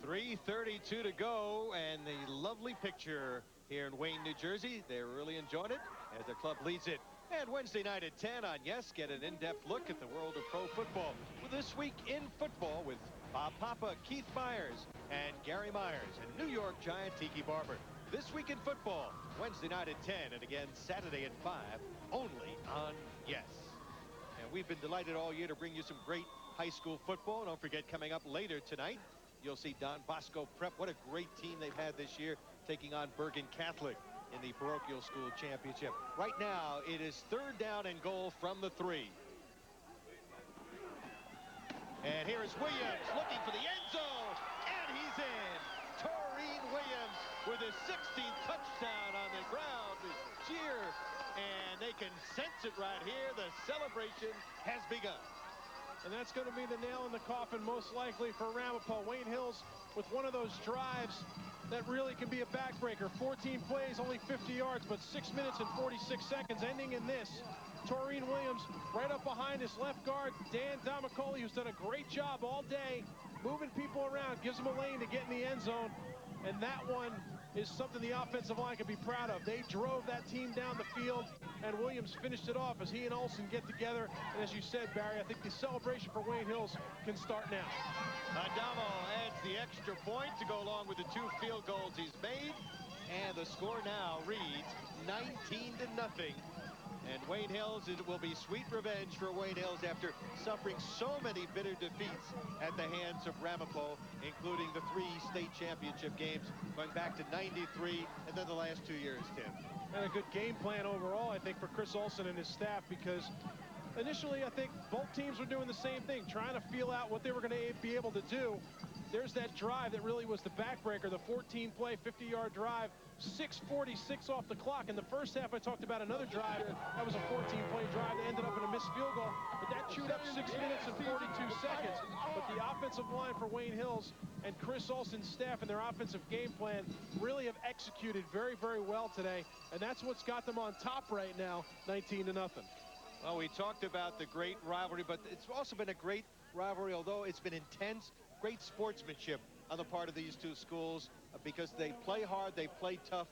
3:32 to go, and the lovely picture here in Wayne, New Jersey. They're really enjoying it as the club leads it. And Wednesday night at 10 on Yes, get an in-depth look at the world of pro football. With This Week in Football with Bob Papa, Keith Myers, and Gary Myers, and New York Giant Tiki Barber. This Week in Football, Wednesday night at 10, and again Saturday at 5, only on Yes. And we've been delighted all year to bring you some great high school football. Don't forget, coming up later tonight, you'll see Don Bosco Prep. What a great team they've had this year, taking on Bergen Catholic in the parochial school championship. Right now, it is 3rd down and goal from the 3. And here is Williams looking for the end zone, and he's in. Taurine Williams with his 16th touchdown on the ground. This cheer, and they can sense it right here. The celebration has begun. And that's going to be the nail in the coffin, most likely, for Ramapo. Wayne Hills with one of those drives that really can be a backbreaker. 14 plays, only 50 yards, but 6 minutes and 46 seconds, ending in this. Taurine Williams right up behind his left guard, Dan Domicoli, who's done a great job all day, moving people around, gives them a lane to get in the end zone. And that one is something the offensive line can be proud of. They drove that team down the field, and Williams finished it off as he and Olsen get together. And as you said, Barry, I think the celebration for Wayne Hills can start now. Adamo adds the extra point to go along with the 2 field goals he's made. And the score now reads 19-0. And Wayne Hills, it will be sweet revenge for Wayne Hills after suffering so many bitter defeats at the hands of Ramapo, including the 3 state championship games going back to '93 and then the last 2 years, Tim. And a good game plan overall, I think, for Chris Olsen and his staff, because initially I think both teams were doing the same thing, trying to feel out what they were going to be able to do. There's that drive that really was the backbreaker, the 14-play, 50-yard drive, 6:46 off the clock. In the first half, I talked about another drive. That was a 14-play drive that ended up in a missed field goal. But that chewed up 6 minutes and 42 seconds. But the offensive line for Wayne Hills and Chris Olsen's staff and their offensive game plan really have executed very, very well today. And that's what's got them on top right now, 19-0. Well, we talked about the great rivalry, but it's also been a great rivalry, although it's been intense. Great sportsmanship on the part of these 2 schools because they play hard, they play tough,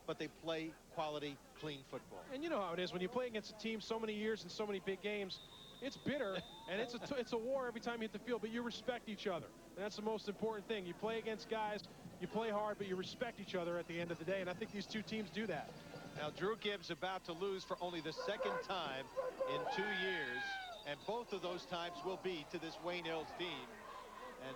but they play quality, clean football. And you know how it is when you play against a team so many years and so many big games. It's bitter, and it's a war every time you hit the field, but you respect each other. And that's the most important thing. You play against guys, you play hard, but you respect each other at the end of the day, and I think these two teams do that. Now, Drew Gibbs about to lose for only the second time in 2 years, and both of those times will be to this Wayne Hills team.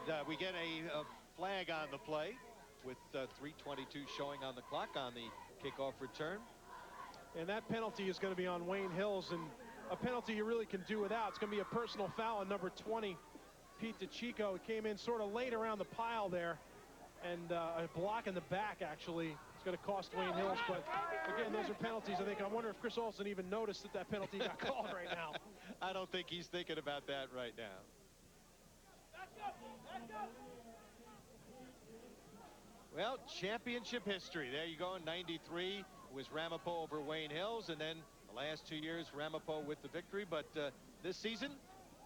And we get a flag on the play with 3:22 showing on the clock on the kickoff return. And that penalty is going to be on Wayne Hills, and a penalty you really can do without. It's going to be a personal foul on number 20, Pete DeChico. He came in sort of late around the pile there, and a block in the back, actually. It's going to cost Wayne Hills, but again, those are penalties. I wonder if Chris Olsen even noticed that penalty got called right now. I don't think he's thinking about that right now. Well, championship history. There you go. In '93 was Ramapo over Wayne Hills, and then the last 2 years, Ramapo with the victory. But this season,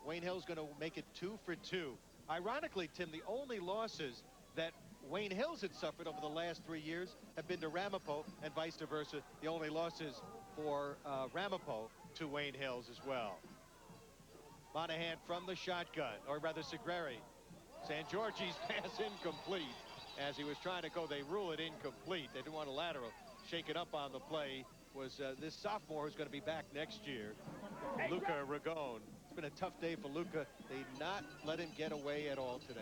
Wayne Hills going to make it 2 for 2. Ironically, Tim, the only losses that Wayne Hills had suffered over the last 3 years have been to Ramapo, and vice versa. The only losses for Ramapo to Wayne Hills as well. Monahan from the shotgun, or rather Segreri. San Giorgi's pass incomplete. As he was trying to go, they rule it incomplete. They didn't want a lateral. Shake it up on the play was this sophomore who's going to be back next year, Luca Ragone. It's been a tough day for Luca. They did not let him get away at all today.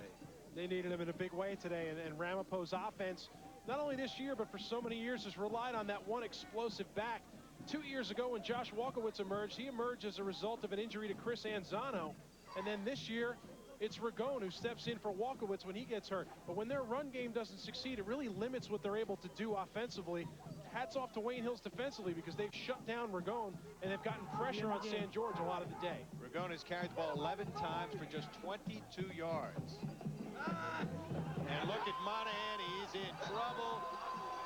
They needed him in a big way today, and Ramapo's offense, not only this year, but for so many years, has relied on that one explosive back. 2 years ago, when Josh Walkowitz emerged, he emerged as a result of an injury to Chris Anzano. And then this year, it's Ragone who steps in for Walkowitz when he gets hurt. But when their run game doesn't succeed, it really limits what they're able to do offensively. Hats off to Wayne Hills defensively, because they've shut down Ragone, and they've gotten pressure on San George a lot of the day. Ragone has carried the ball 11 times for just 22 yards. And look at Monahan. He's in trouble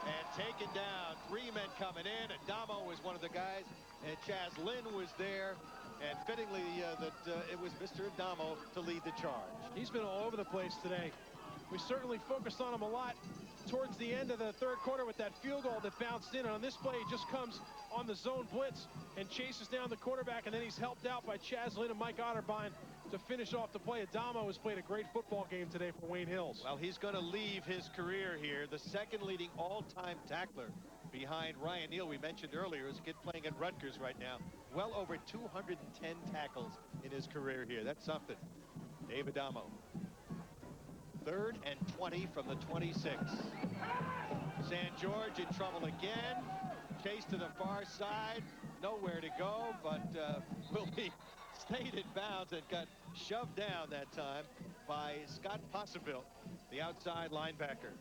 and taken down. 3 men coming in. Adamo was one of the guys, and Chaz Lynn was there. And fittingly, it was Mr. Adamo to lead the charge. He's been all over the place today. We certainly focused on him a lot towards the end of the third quarter with that field goal that bounced in. And on this play, he just comes on the zone blitz and chases down the quarterback, and then he's helped out by Chaz Lynn and Mike Otterbein to finish off the play. Adamo has played a great football game today for Wayne Hills. Well, he's going to leave his career here, the second leading all-time tackler behind Ryan Neal. We mentioned earlier, is a kid playing at Rutgers right now. Well over 210 tackles in his career here. That's something. Dave Adamo. 3rd and 20 from the 26. San George in trouble again. Chase to the far side. Nowhere to go, but will be stayed in bounds and got shoved down that time by Scott Possiville, the outside linebacker.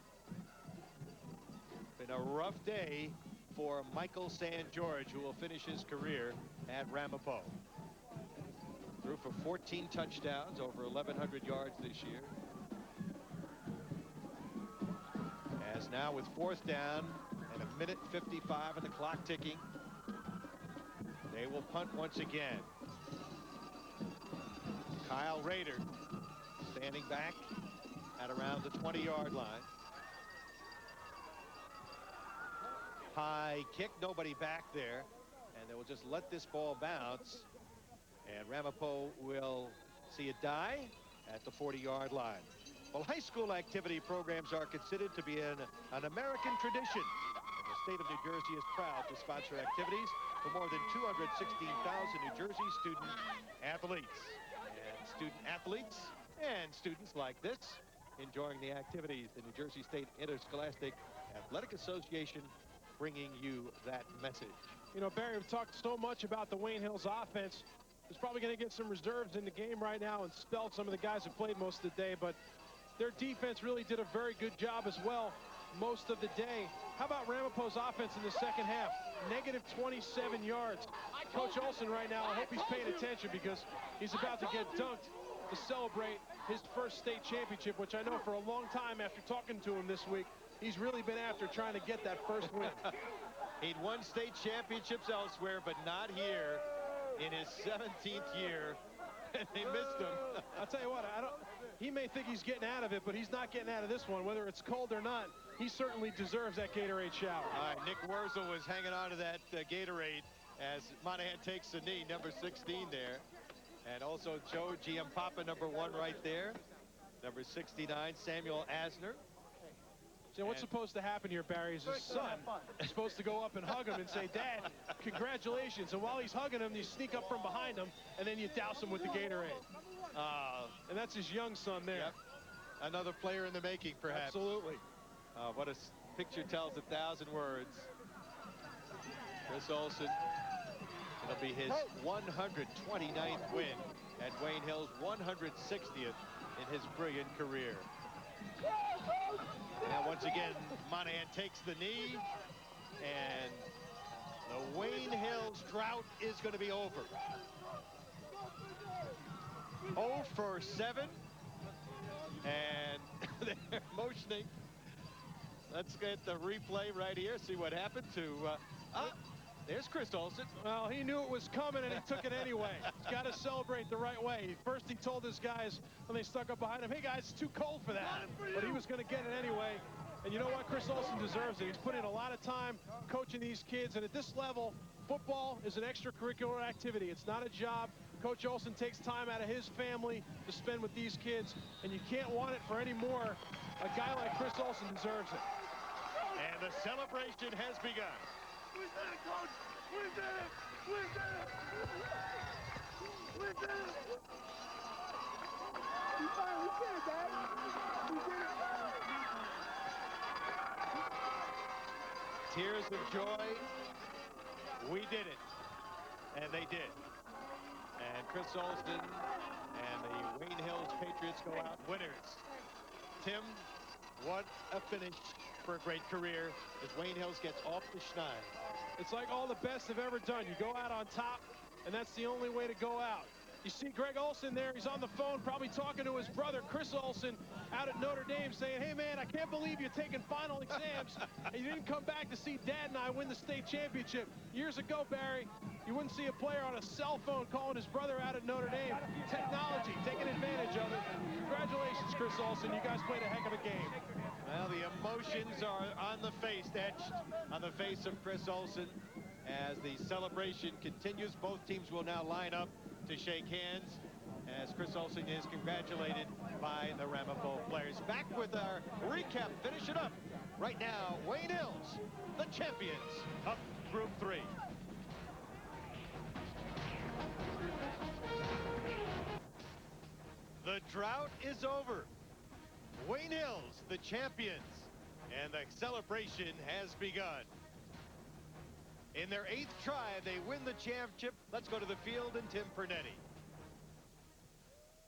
Been a rough day for Michael San George, who will finish his career at Ramapo. Threw for 14 touchdowns, over 1,100 yards this year. As now with 4th down and 1:55 and the clock ticking, they will punt once again. Kyle Rader standing back at around the 20-yard line. High kick, nobody back there, and they will just let this ball bounce, and Ramapo will see it die at the 40-yard line. Well, high school activity programs are considered to be an American tradition, and the state of New Jersey is proud to sponsor activities for more than 216,000 New Jersey student athletes. And student athletes and students like this enjoying the activities. The New Jersey State Interscholastic Athletic Association bringing you that message. You know, Barry, we've talked so much about the Wayne Hills offense. There's probably going to get some reserves in the game right now and spell some of the guys who played most of the day, but their defense really did a very good job as well most of the day. How about Ramapo's offense in the second half? Negative 27 yards. Coach Olsen right now, I hope he's paying attention, because he's about to get dunked to celebrate his first state championship, which I know for a long time after talking to him this week, he's really been after trying to get that first win. He'd won state championships elsewhere, but not here in his 17th year, and they missed him. I'll tell you what, he may think he's getting out of it, but he's not getting out of this one, whether it's cold or not. he certainly deserves that Gatorade shower. All right, Nick Wurzel was hanging on to that Gatorade as Monahan takes the knee, number 16 there. And also Joe Giampapa, number 1 right there. Number 69, Samuel Asner. So what's supposed to happen here, Barry, is his son is supposed to go up and hug him and say, Dad, congratulations. And while he's hugging him, you sneak up from behind him, and then you douse him with the Gatorade. And that's his young son there. Yep. Another player in the making, perhaps. Absolutely. What a picture tells 1,000 words. Chris Olsen, it'll be his 129th win at Wayne Hills, 160th in his brilliant career. Now, once again, Monahan takes the knee, and the Wayne Hills drought is going to be over. 0 for 7, and they're motioning. Let's get the replay right here, see what happened to... there's Chris Olsen. Well, he knew it was coming, and he took it anyway. He's got to celebrate the right way. First, he told his guys when they stuck up behind him, hey, guys, it's too cold for that. But he was going to get it anyway. And you know what? Chris Olsen deserves it. He's put in a lot of time coaching these kids. And at this level, football is an extracurricular activity. It's not a job. Coach Olsen takes time out of his family to spend with these kids. And you can't want it for any more. A guy like Chris Olsen deserves it. And the celebration has begun. We did it, Coach! We did it! We did it! We did it! We finally did it, Dad! We did it! Tears of joy. We did it. And they did. And Chris Olsen and the Wayne Hills Patriots go out winners. Tim, what a finish for a great career as Wayne Hills gets off the schneid. It's like all the best have ever done. You go out on top, and that's the only way to go out. You see Greg Olsen there. He's on the phone probably talking to his brother, Chris Olsen, out at Notre Dame saying, hey, man, I can't believe you're taking final exams and you didn't come back to see Dad and I win the state championship. Years ago, Barry, you wouldn't see a player on a cell phone calling his brother out at Notre Dame. Technology, taking advantage of it. Congratulations, Chris Olsen. You guys played a heck of a game. Well, the emotions are on the face, etched on the face of Chris Olsen as the celebration continues. Both teams will now line up to shake hands as Chris Olsen is congratulated by the Ramapo players. Back with our recap, finish it up. Right now, Wayne Hills, the champions of Group 3. The drought is over. Wayne Hills, the champions, and the celebration has begun. In their 8th try, they win the championship. Let's go to the field and Tim Pernetti.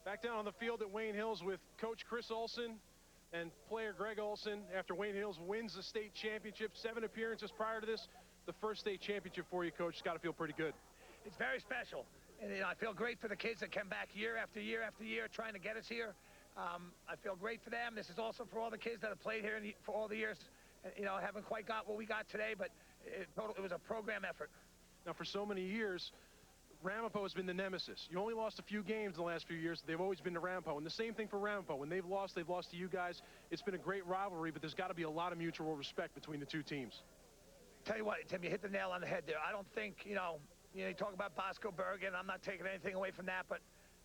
Back down on the field at Wayne Hills with Coach Chris Olsen and player Greg Olsen after Wayne Hills wins the state championship. 7 appearances prior to this. The first state championship for you, Coach. It's got to feel pretty good. It's very special. And I feel great for the kids that come back year after year after year trying to get us here. I feel great for them. This is also for all the kids that have played here for all the years. Haven't quite got what we got today, but it was a program effort. Now, for so many years, Ramapo has been the nemesis. You only lost a few games in the last few years. They've always been to Ramapo. And the same thing for Ramapo. When they've lost to you guys. It's been a great rivalry, but there's got to be a lot of mutual respect between the two teams. Tell you what, Tim, you hit the nail on the head there. I don't think, you talk about Bosco Bergen. I'm not taking anything away from that, but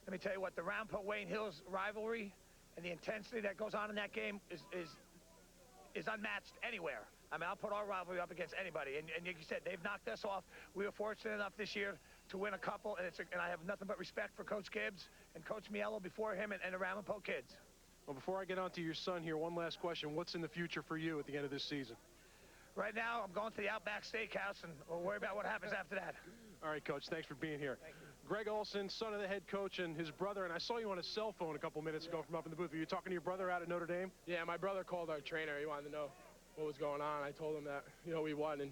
let me tell you what, the Ramapo-Wayne Hills rivalry and the intensity that goes on in that game is unmatched anywhere. I mean, I'll put our rivalry up against anybody. And like you said, they've knocked us off. We were fortunate enough this year to win a couple, and I have nothing but respect for Coach Gibbs and Coach Mielo before him and the Ramapo kids. Well, before I get on to your son here, one last question. What's in the future for you at the end of this season? Right now, I'm going to the Outback Steakhouse, and we'll worry about what happens after that. All right, Coach, thanks for being here. Greg Olsen, son of the head coach, and his brother, and I saw you on his cell phone a couple minutes ago from up in the booth. Were you talking to your brother out at Notre Dame? Yeah, my brother called our trainer. He wanted to know what was going on. I told him that, we won, and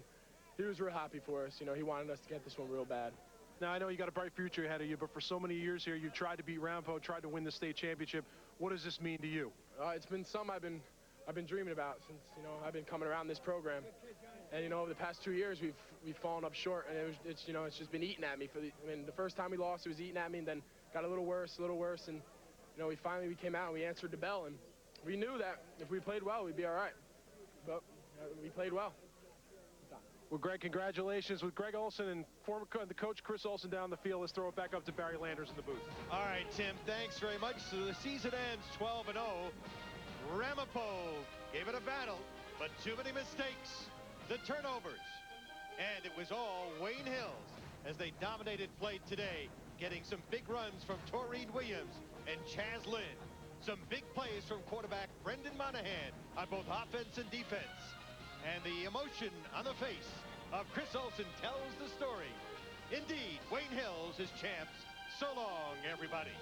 he was real happy for us. He wanted us to get this one real bad. Now, I know you got a bright future ahead of you, but for so many years here, you've tried to beat Ramapo, tried to win the state championship. What does this mean to you? It's been something I've been dreaming about since, I've been coming around this program. And, over the past 2 years, we've fallen up short, and it's just been eating at me. The first time we lost, it was eating at me, and then got a little worse, and, we came out and we answered the bell, and we knew that if we played well, we'd be all right. we played well. Well, Greg, congratulations. With Greg Olson and the coach Chris Olson down the field, let's throw it back up to Barry Landers in the booth. All right, Tim, thanks very much. So the season ends 12-0. Ramapo gave it a battle, but too many mistakes. The turnovers. And it was all Wayne Hills as they dominated play today, getting some big runs from Taurine Williams and Chaz Lynn. Some big plays from quarterback Brendan Monahan on both offense and defense. And the emotion on the face of Chris Olson tells the story. Indeed, Wayne Hills is champs. So long, everybody.